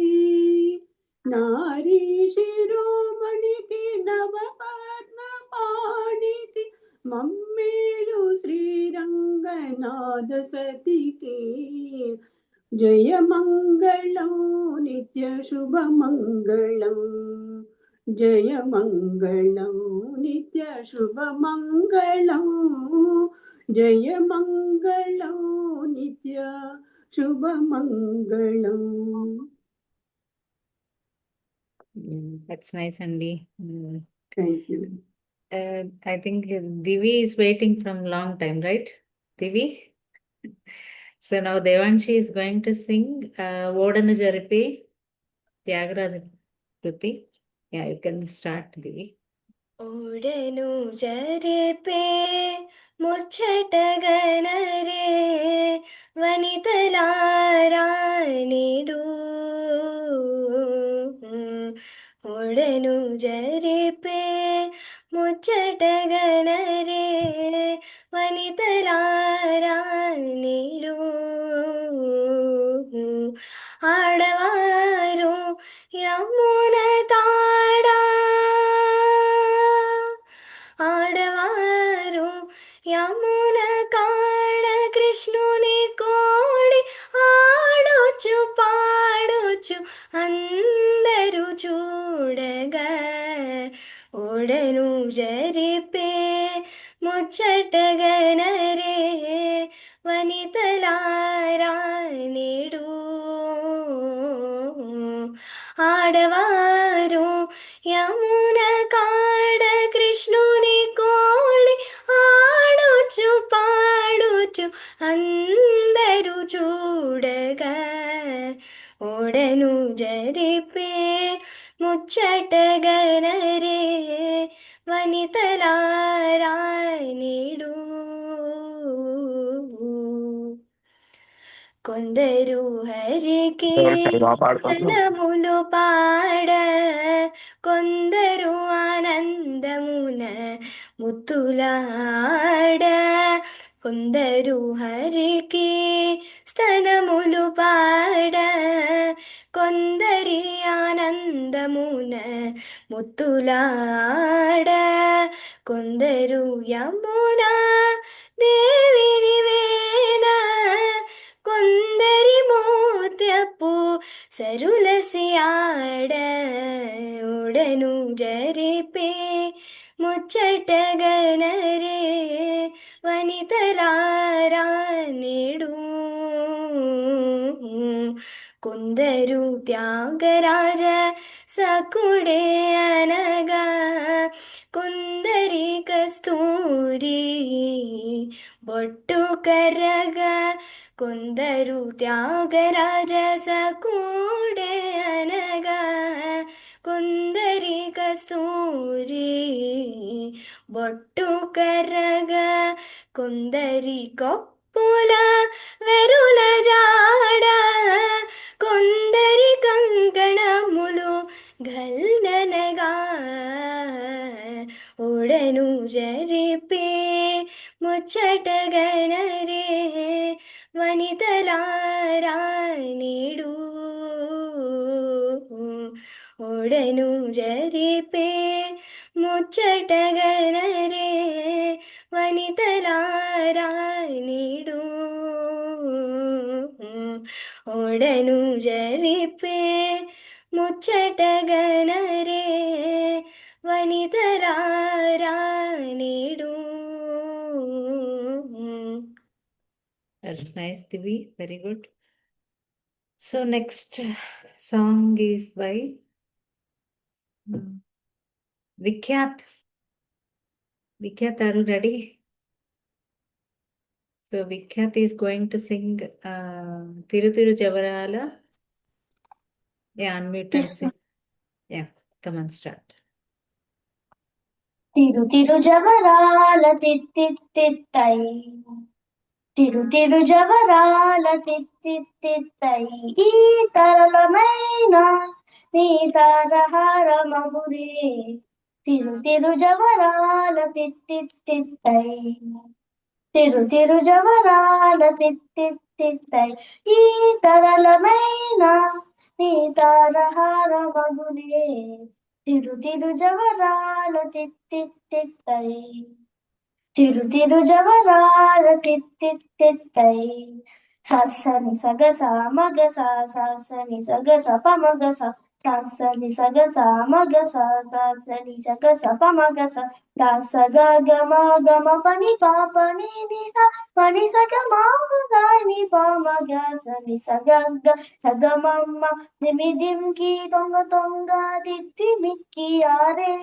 నారీ శిరోమణికి నవపద్మపాణికి మమ్మేలు శ్రీరంగనాథ సతికి జయమంగళం నిత్య శుభమంగళం జయమంగళం నిత్య శుభమంగళం జయమంగళం నిత్య శుభమంగళం. That's nice, Andy. Thank you. I think Divi is waiting from long time, right? Divi? So now Devanshi is going to sing Odanu Jaripe, Tyagaraja Kruti. Yeah, you can start, Divi. ఓడను జరిపే ముచ్చటగనరే వనితలారా నేడు ఓడను జరిపే ముచ్చటగనరే వనితలారా నేడు ఆడవారు యమున తాడా ఆడవారు యమున కాడ కృష్ణుని కోడి ఆడొచ్చు పాడొచ్చు అందరూ చూడగా ఓడను జరిపే ముచ్చటగనరే వనితలారా నేడు ఆడవారు యమున కాడ కృష్ణుని కోడి ఆడొచ్చు పాడొచ్చు అందరూ చూడగా ఓడను జరిపే ముచ్చటగనరే వనితలారా నేడు కొందరు హరికి ధనములు పాడ కొందరు ఆనందమున ముత్తులాడ కొందరు హరికి స్తనములు పాడ కొందరి ఆనందమున ముత్తులాడ కొందరు యమున దేవిని వేణ కొందరి మోత్యపు సరులసి ఆడ ఓడను జరిపే ముచ్చటగనరే వనితలారా నేడు కొందరు త్యాగరాజ సకుడే అనగా కొందరి కస్తూరి బొట్టు కర్రగా కొందరు త్యాగరాజస కూడే అనగా కొందరి కస్తూరి బొట్టు కర్రగా కొందరి కొప్పుల వెరుల జాడ కొందరి కంకణములు గల్ననగా ఒడను జరిపే ముచ్చటగనరే వనితలారా నేడు ఒడను జరిపే ముచ్చటగనరే వనితలారా నేడు ఒడను జరిపే ముచ్చటగనరే వనితలారా నేడు. That's nice, Divi. Very good. So next song is by Vikhyat. Vikhyat, are you ready? So Vikhyat is going to sing Tiru Tiru Javarala. Yeah, unmute and Yes, sing. Yeah, come on, start. తిరు తిరు జవరాల తిత్తిత్తై తిరు తిరు జవరాల తిత్తిత్తై ఈ తరళమైన నీ తారహార మధురే తిరు తిరు జవరాల తిత్తిత్తై తిరు తిరు జవరాల తిత్తిత్తై ఈ తరళమైన నీ తారహార మధురే తిరు తిరు జవరాల తిత్తిత్తై తిరు తిరు జవరాల తిత్తిత్తై సని సగ మగ సని సగ పమగ సని సగ మగ సని సగ పమగ స గమ గమ పని పాపని పని సగ మాని పమగ సని సగ సగమమ్మ నిమిదింకి తొంగ తొంగ తిత్తి మిక్కి ఆరే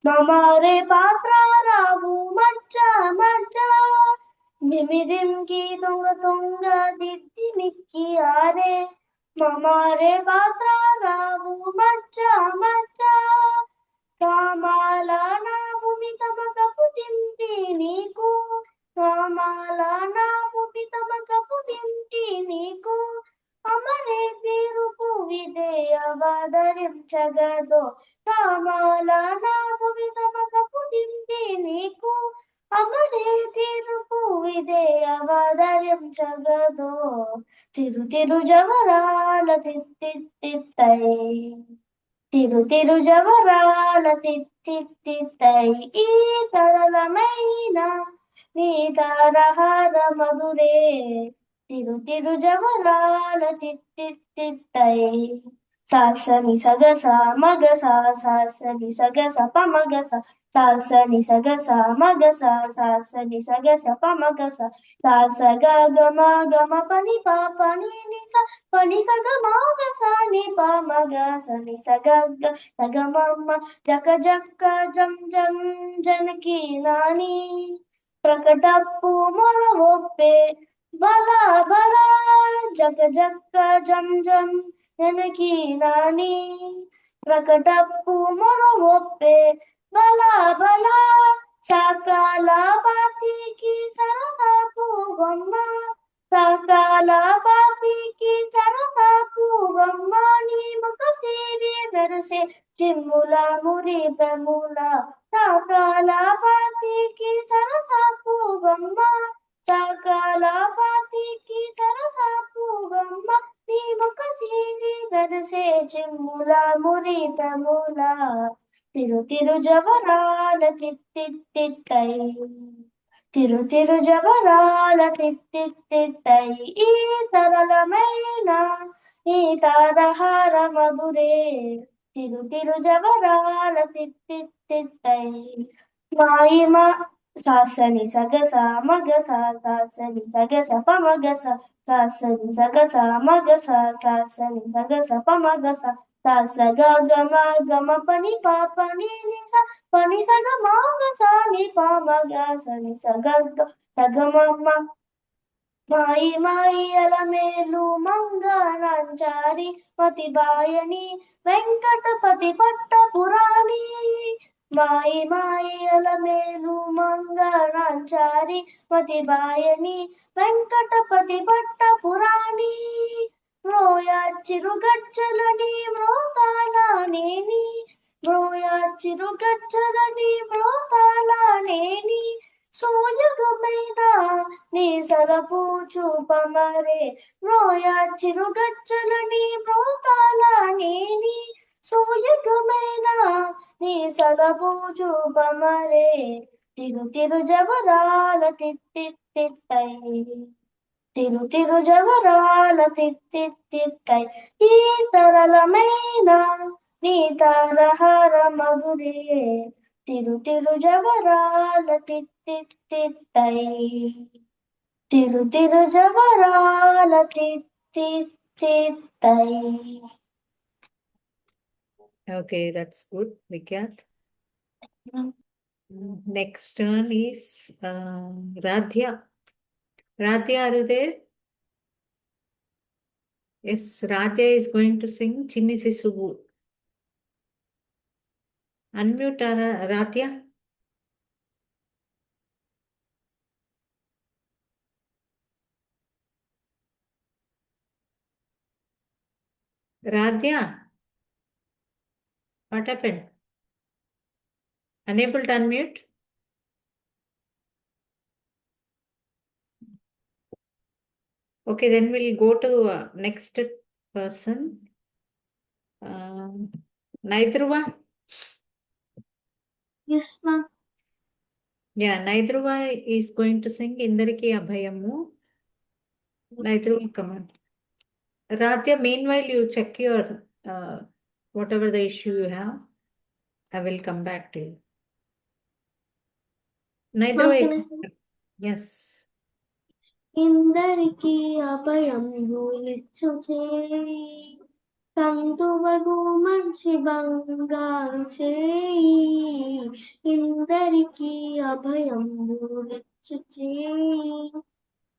మమారే పాత్ర రావు మచ్చ మచ్చ నిమిదింకి తొంగ తొంగ దిద్ది మిక్కి ఆరే మమారే పాత్ర రావు మచ్చ మచ్చ కామాల నా భూమి తమక పుటింటి నీకు కామాల నా భూమి తమక పుటింటి నీకు అమరే తీరుపు విధేయవదరించగదో కామాల నా భూమి తమక పుటింటి నీకు అమరే తీరుపు విధేయవదరించగదో తిరు తిరు జవరాల తిత్తిత్తై తిరు తిరు జవరాల తిత్తిత్తై ఈ తరళమైన నీ తారహార మధురే తిరు తిరు జవరాల తిత్తిత్తై సాసని సగ మగ సాసని సగ పమగ సాసని సగ మగ సాసని సగ పమగ సాస గమ గమ పని పాపని పని సగ మాగ సని పమగ సని సగ సగమమ్మ జక జక్క జం జం జనకి నాని ప్రకటప్పు మొర ఒప్పే బల బల జక జక్క జం జం జనకి నాని ప్రకటప్పు మొర ఒప్పే బల బల సకాల బాతికి సరసపు గొమ్మ సకాల బాతికి సరసపు గొమ్మ నీ ముఖ సిరి మెరుసే చిమ్ముల మురి బెముల సకాల బాతికి సరసపు గొమ్మ సకాల బాతికి సరసపు గొమ్మ నీ ముఖ సిరి మెరుసే చిమ్ముల మురి బెముల తిరు తిరు జవరాల తిత్తిత్తై తిరు తిరు జవరాల తిత్తిత్తై ఈ తరళమైన ఈ తారహార మధురే తిరు తిరు జవరాల తిత్తిత్తై మాయిమ సాసని సగ మగ సాసని సగ పమగ సాసని సగ మగ సాసని సగ పమగ స గ గ మ గ మ ప ని ప ప ని ని స ప ని స గ మ గ స ని ప మ గ స ని స గ గ స గ మ మ మాయి మాయి అలమేలు మంగళంచారి పతి బాయని వెంకటపతి పట్టపురాణి మాయి మాయి అలమేలు మంగళంచారి పతి బాయని వెంకటపతి పట్టపురాణి మ్రోయాచిరుగజ్జలని మ్రోతాళనేని మ్రోయాచిరుగజ్జలని మ్రోతాళనేని సోయగమైన నీ సలపు చూపమరే మ్రోయాచిరుగజ్జలని మ్రోతాళనేని సోయగమైన నీ సలపు చూపమరే తిరు తిరు జవరాల తిత్తిత్తై తిరు తిరు జవరాల తిత్తిత్తై ఈ తరళమైన నీ తారహర మధురే తిరు తిరు జవరాల తిత్తిత్తై తిరు తిరు జవరాల తిత్తిత్తై. Okay, that's good, Vikyat. Next turn is Radhya. Radhya, are you there? Yes, Radhya is going to sing Chinni Sisubu. Unmute Radhya. Radhya, what happened? Unable to unmute? Okay, then we'll go to next person. Naidruva. Yes, ma'am. Yeah, Naidruva is going to sing Indariki Abhayamu. Naidruva, come on. Radhya, meanwhile, you check your whatever the issue you have. I will come back to you. Naidruva, Ma'am, can I sing? yes. ఇందరికి అభయం గూలిచ్చు చేయి కందువగు మంచి బంగారు చేయి ఇందరికి అభయం గూలిచ్చు చేయి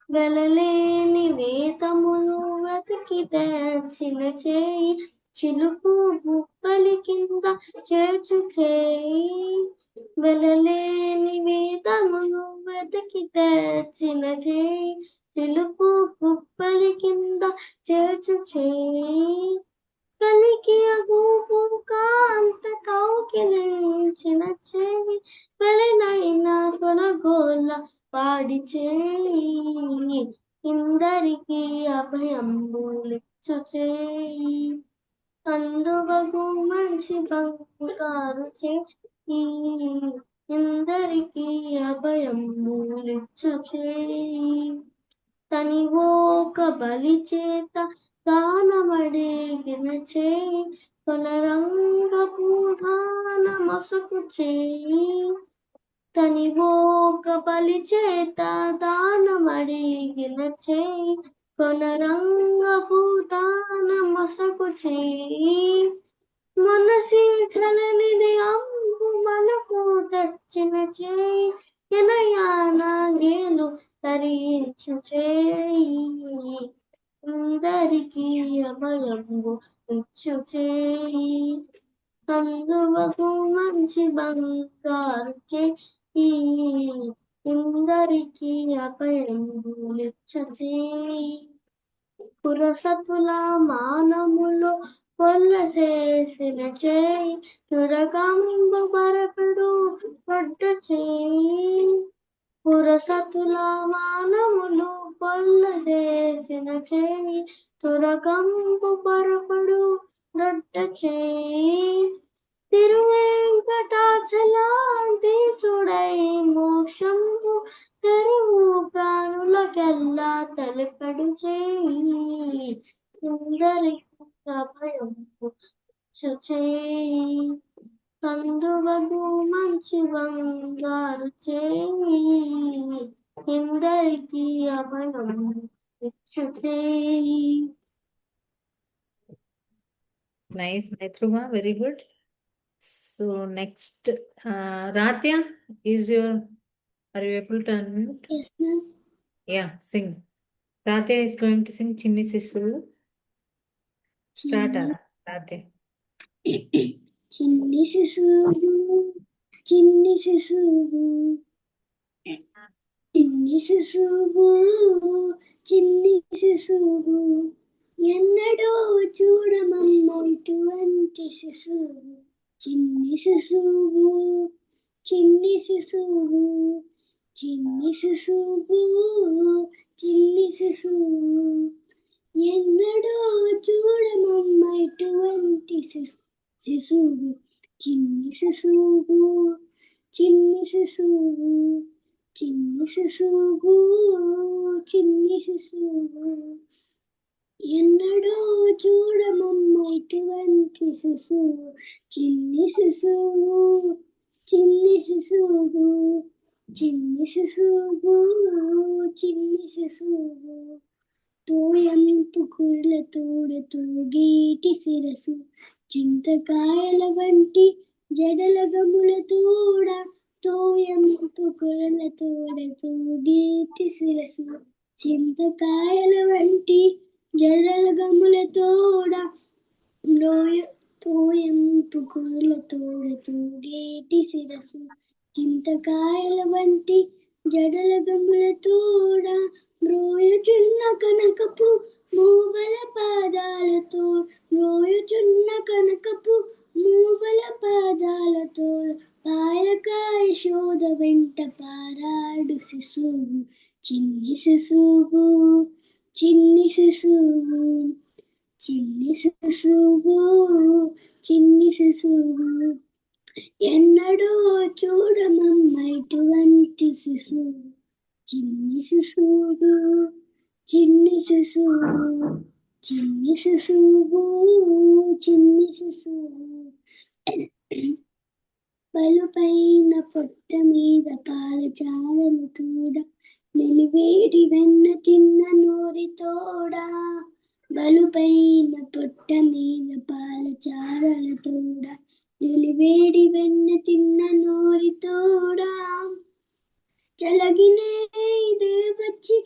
వెలలేని వేదములు వెతికి తెచ్చిన చేయి చిలుకు గుప్పలి కింద చేర్చు చేయి వెలలేని వేదములు వెతికి తెచ్చిన చేయి చిలుకు గుప్పలి కింద చేర్చు చేయి కలికి అగూపు కాంత కౌకిలించిన చేయి వెలనైనా కొనగోల పాడి చేయి ఇందరికి అభయం బూలిచ్చు చేయి కందువగు మంచి బంగారు చేయి ఇందరికి అభయం బూలిచ్చు చేయి తనివోక బలి చేత దానమడిగిన చేయి కొనరంగపు దాన మసుకు చేయి తనివోక బలి చేత దానమడిగిన చేయి కొనరంగపు దాన మసకు చేయి మనసి చలనిది అంబు మనకు దచ్చిన చేయి ఎనయాన గేలు తరించు చేయి అందరికి అభయంబు ఇచ్చు చేయి కందువకు మంచి బంగారు చేయి ఇందరికి అభయంబు ఇచ్చు చేయి పురసతుల మానములో పొల్లసేసిన చేయి తురకంబు బరపెడు పడ్డ చేయి పురసతుల మానములు పొల్లసేసిన చేయి తురకంబు బరపడు దొడ్డ చేయి తిరువేంకటాచలాంతీసుడై మోక్షంబు తెరువు ప్రాణులకెల్లా తలపెడు చేయి ఇందరికి అభయంబు చేయి కందువగు మంచి బంగారు చేయి ఇందరికి అభయం చేయి. Nice, Maithruma, very good. So next, Ratya, are you able to unmute? Yes, ma'am. Yeah, sing. Ratya is going to sing Chinni Sisulu. Start, Ratya. చిన్ని శిశువు చిన్ని శిశువు చిన్ని శిశువు చిన్ని శిశువు ఎన్నడో చూడమమ్మ ఇటువంటి శిశువు చిన్ని శిశువు చిన్ని శిశువు చిన్ని శిశువు చిన్ని శిశువు ఎన్నడో చూడమమ్మ ఇటువంటి శిశువు చిన్ని శిశువు చిన్ని శిశువు చిన్ని శిశువు చిన్ని శిశువు ఎన్నడో చూడమమ్మ ఇటువంటి శిశువు చిన్ని శిశువు చిన్ని శిశువు చిన్ని శిశువు చిన్ని శిశువు తోయంపు కుర్ల తోడతోగేటి శిరసు చింతకాయల వంటి జడల గముల తోడ తోయంపు కుర్ల తోడతోగేటి శిరసు చింతకాయల వంటి జడల గముల తోడ తోయంపు కుర్ల తోడతోగేటి శిరసు చింతకాయల వంటి జడల గముల తోడ మ్రోయుచున్న కనకపు మూవల పాదాలతో మ్రోయుచున్న కనకపు మూవల పాదాలతో పాయకాయ శోధ వెంట పారాడు శిశువు చిన్ని శిశువు చిన్ని శిశువు చిన్ని శిశువు చిన్ని శిశువు ఎన్నడో చూడమమ్మ ఇటువంటి శిశువు చిన్ని శిశువు చిన్ని శిశువు చిన్ని శిశువు చిన్ని శిశువు పలుపైన పొట్ట మీద పాల చారలు తోడ నిలివేడి వెన్న తిన్న నోరి తోడ బలుపైన పొట్ట మీద పాల చారల తోడ నిలివేడి వెన్న తిన్న నోరి తోడ చలగినే దేవచ్చి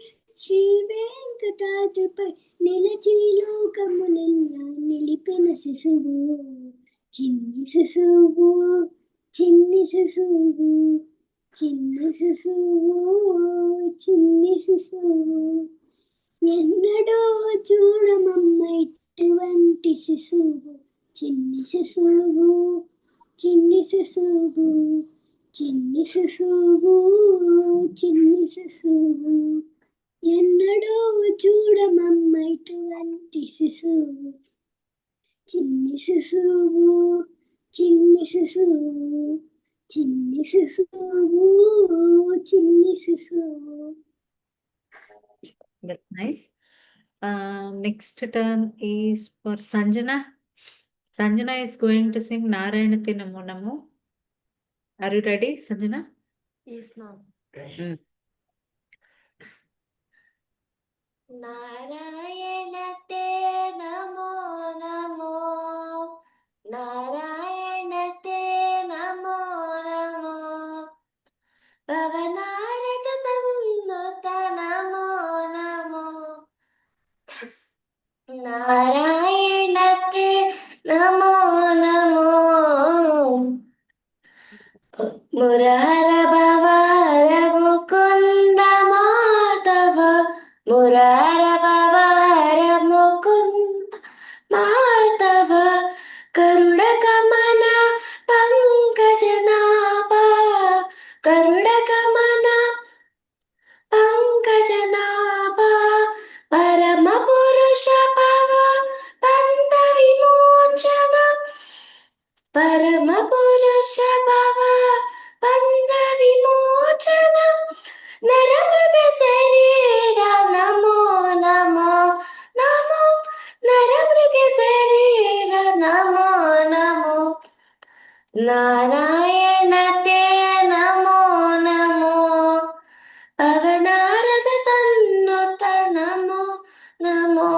శ్రీ వెంకటాద్రిపై నిలచి లోకములెల్లా నిలిపిన శిశువు చిన్ని శిశువు చిన్ని శిశువు చిన్ని శిశువు చిన్ని శిశువు ఎన్నడో చూడమమ్మ ఇటువంటి శిశువు చిన్ని శిశువు చిన్ని శిశువు చిన్ని శిశువు చిన్ని శిశువు ఎన్నడో చూడమమ్మ ఇటువంటి శిశువు చిన్ని శిశువు చిన్ని శిశువు చిన్ని శిశువు చిన్ని శిశువు. That's nice. Next turn is for Sanjana. Sanjana is going to sing Narayana Namo Namo. Are you ready, Sanjana? Yes, ma'am. నారాయణతే నమో నమో నారాయణతే నమో నమో పవనారత సన్నుత నమో నమో నారాయణతే నమో నమో మురహర భవహర ముకుంద మాధవ మురార భవహర ముకుంద మాధవ కరుణ గమన పంకజనాభ కరుణ గమన పంకజనాభ పరమ పురుష భవ బంధ విమోచన పరమ పురుష భవ బంధ విమోచన నరమృగ శరీర నమో నమో నమో నరమృగ శరీర నమో నమో నారాయణ తే నమో నమో పవనారద సన్నుత నమో నమో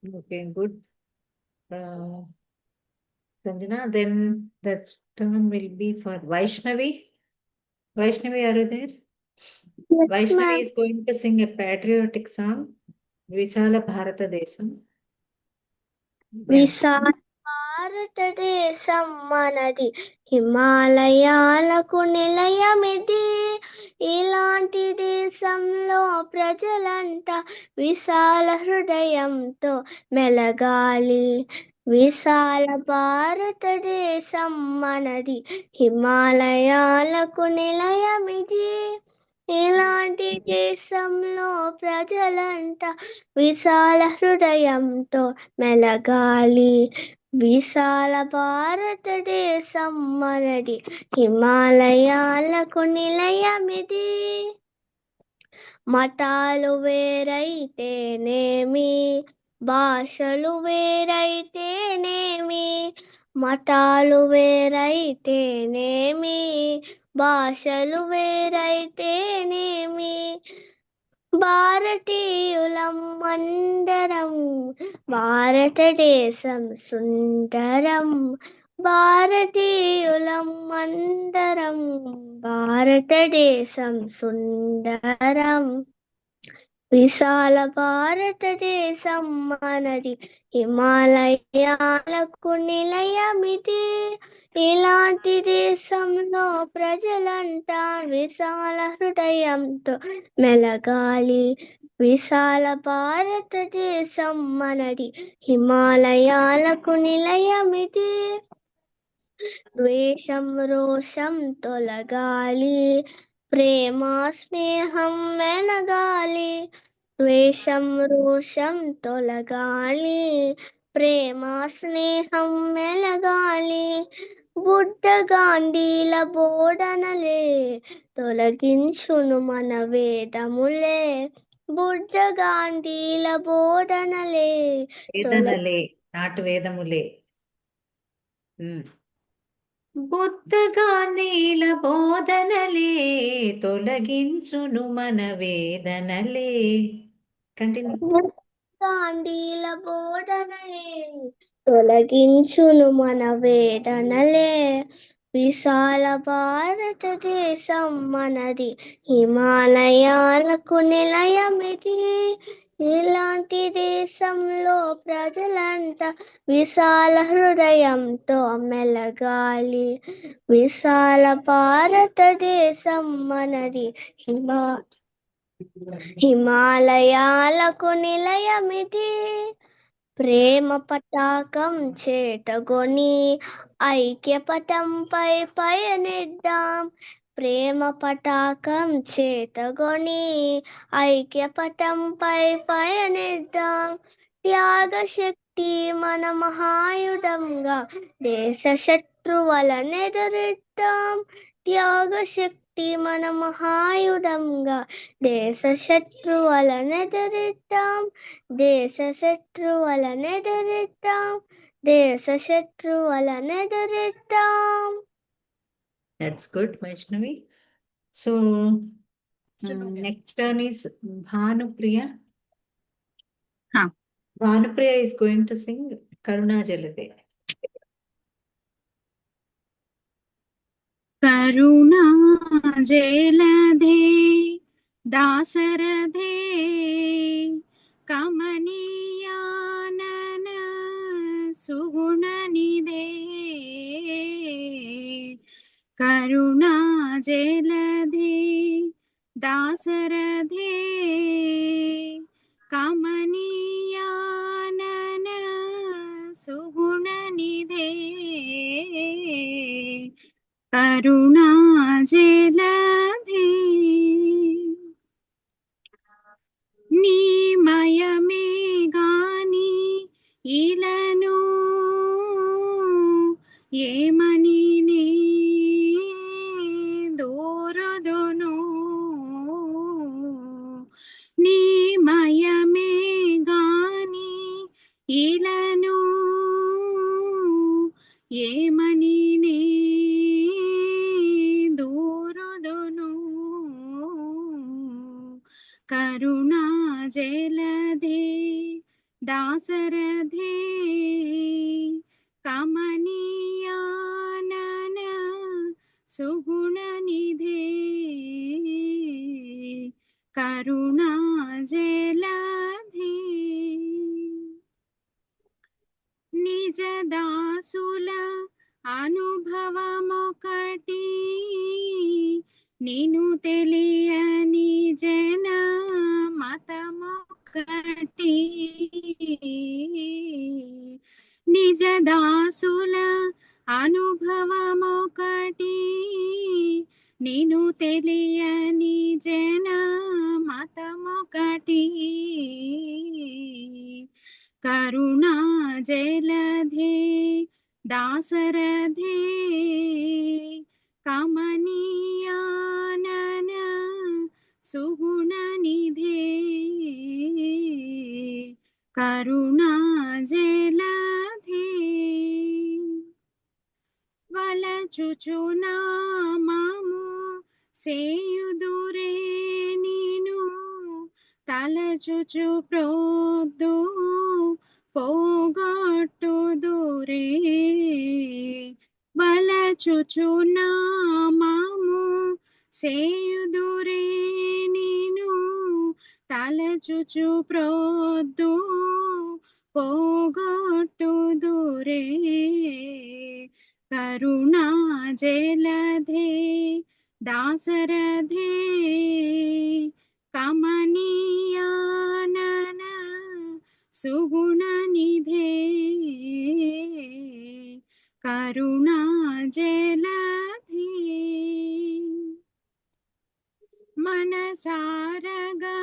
Okay, good. Sanjana, then that turn will be for Vaishnavi. Vaishnavi, are you there? Yes, Vaishnavi ma'am. is going to sing a patriotic song, Visala Bharata Desam. Yeah. విశాల భారతదేశం మనది, హిమాలయాలకు నిలయమిది. ఇలాంటి దేశంలో ప్రజలంతా విశాల హృదయంతో మెలగాలి. విశాల భారతదేశం మనది, హిమాలయాలకు నిలయమిది. ఇలాంటి దేశంలో ప్రజలంతా విశాల హృదయంతో మెలగాలి. విశాల భారతదేశం మనది, హిమాలయాలకు నిలయమిది. మతాలు వేరైతేనేమి, భాషలు వేరైతేనేమి, మతాలు వేరైతేనేమి, భాషలు వేరైతేనేమి, భారతీయులం అందరం, భారతదేశం సుందరం. భారతీయులం అందరం, భారతదేశం సుందరం. విశాల భారతదేశం మనది, హిమాలయాలకు నిలయమిది. ఇలాంటి దేశంలో ప్రజలంతా విశాల హృదయంతో మెలగాలి. విశాల భారతదేశం మనది, హిమాలయాలకు నిలయమిది. ద్వేషం రోషం తొలగాలి, ప్రేమ స్నేహం మెలగాలి. ద్వేషం రోషం తొలగాలి, ప్రేమ స్నేహం మెలగాలి. బుద్ధ గాంధీల బోధనలే తొలగించును మన వేదములే. బుద్ధ గాంధీల బోధనలే వేదనలే, నాటు వేదములే. బుద్ధ గాంధీల బోధనలే తొలగించును మన వేదనలే. కంటిన్యూ. గాంధీల బోధనలే తొలగించును మన వేదనలే. విశాల భారతదేశం మనది, హిమాలయాలకు నిలయమిది. ఇలాంటి దేశంలో ప్రజలంతా విశాల హృదయంతో మెలగాలి. విశాల భారతదేశం మనది, హిమాలయాలకు నిలయమిది. ప్రేమ పతాకం చేతగొని ఐక్య పథంపై పయనిద్దాం. ప్రేమ పతాకం చేతగొని ఐక్య పథంపై పయనిద్దాం. త్యాగ శక్తి మన మహాయుధంగా దేశ శత్రువులనెదిరిద్దాం. త్యాగ శక్తి మన మహాయుధంగా దేశ శత్రువులనెదిరిద్దాం. దేశ శత్రువులనెదిరిద్దాం. దేశ శత్రువులనెదిరిద్దాం. That's good, Vaishnavi. So, next turn is Bhanupriya. Bhanupriya is going to sing Karuna Jalade. కరుణా జలధే దాశరథే కమనీయానన సుగుణనిధే. కరుణా జలధే దాశరథే కమనీయానన సుగుణనిధే. కరుణా జలధే నీమయమే గాని ఇలను ఏమని నే దూరదును. నీమయమే గాని ఇలను ఏమని నే దూరదును. కరుణా జలధే दासरथे कमनीयानन सुगुणनिधे करुणाजलधे నిజ దాసుల అనుభవమొకటి నిను తెలియని జన మతమొకటి నిజ దాసుల అనుభవమొకటి నిను తెలియని జన మతమొకటి కరుణా జలధే దాసరథే కమనీయానన సుగుణనిధే కరుణా జలధే వలచుచు నామము సేయుదురే నీను తలచుచు ప్రోద్దు పోగొట్టుదురే వలచుచు నామము సేయుదురే నీను తలచుచు ప్రోద్దు పోగొట్టుదురే కరుణా జలధే దాసరథే కమనీయానన సుగుణనిధే కరుణా జలధే మనసారగా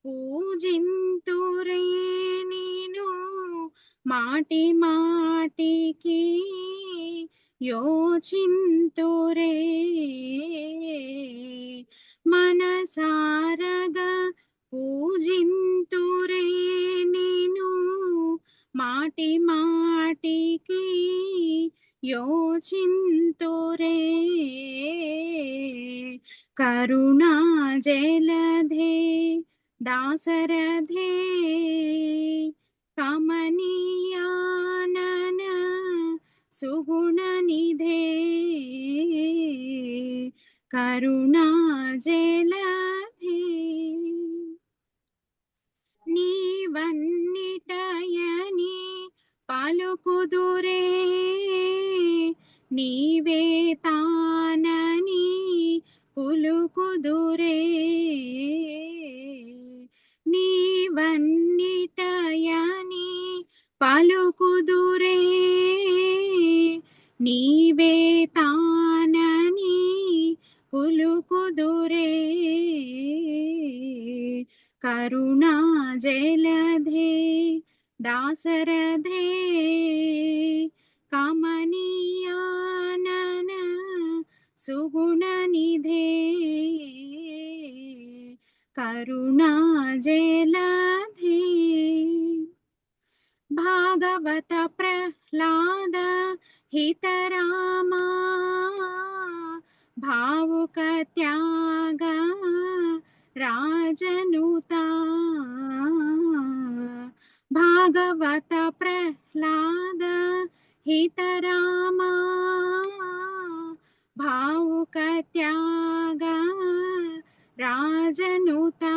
పూజింతురే నీను మాటి మాటికి యోచింతురే మనసారగా పూజింతురే నీను మాటి మాటికి యోచింతురే కరుణా జలధే దాసరథే కమనీయానన సుగుణనిధే కరుణా జలధే నీవన్నిటయని పలుకుదురే నీవే తానని కులుకుదురే నీవన్నిటయని పలుకుదురే నీవే తానని కులుకుదురే కరుణా జలధే దాసరథే కమనీయానన సుగుణనిధే కరుణా జలధే భాగవత ప్రహ్లాద హితరామా భావుక త్యాగ రాజనుతా భాగవత ప్రహ్లాద హితరామా భావుక త్యాగ రాజనుతా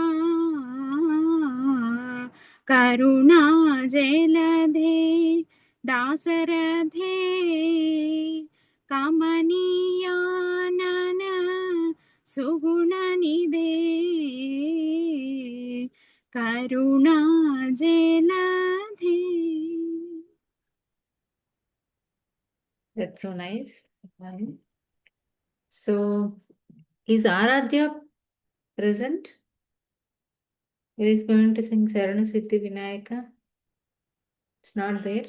కరుణా జలధే దాసరథే కమనీయానన సుగుణనిధే కరుణా జలధే. That's so nice. So, is Aradhya present? Who is going to sing Sarana Siddhi Vinayaka? It's not there.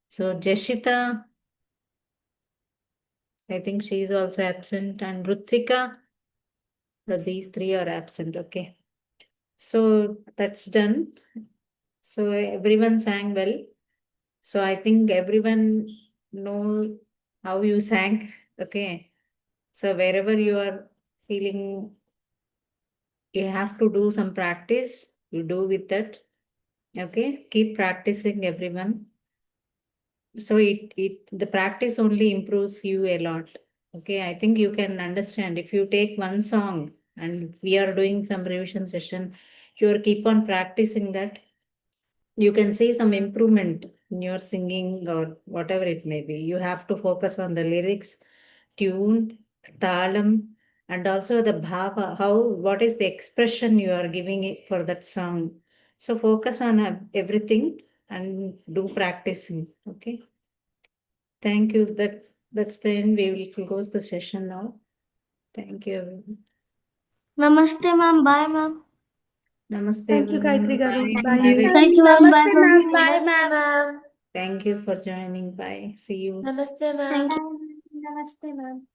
So, Jashita, I think she is also absent, and Rutvika. So these three are absent. Okay. So that's done. So everyone sang well. So I think everyone knows how you sang. Okay. So wherever you are feeling you have to do some practice, you do with that. Okay, keep practicing, everyone. So the practice only improves you a lot. Okay, I think you can understand if you take one song and we are doing some revision session, you are keep on practicing that, you can see some improvement in your singing or whatever it may be. You have to focus on the lyrics, tune, talam, and also the bhava, what is the expression you are giving it for that song. So focus on everything and do practicing. Okay. Thank you. That's the end. We will close the session now. Thank you, everyone. Namaste, ma'am. Bye, ma'am. Namaste, Thank you, everyone. Gayatri Garu. Bye. Bye. Have a- Thank you, ma'am. Bye, Namaste, ma'am. ma'am. Bye, ma'am. Thank you for joining. Bye. See you. Namaste, ma'am. Namaste, ma'am.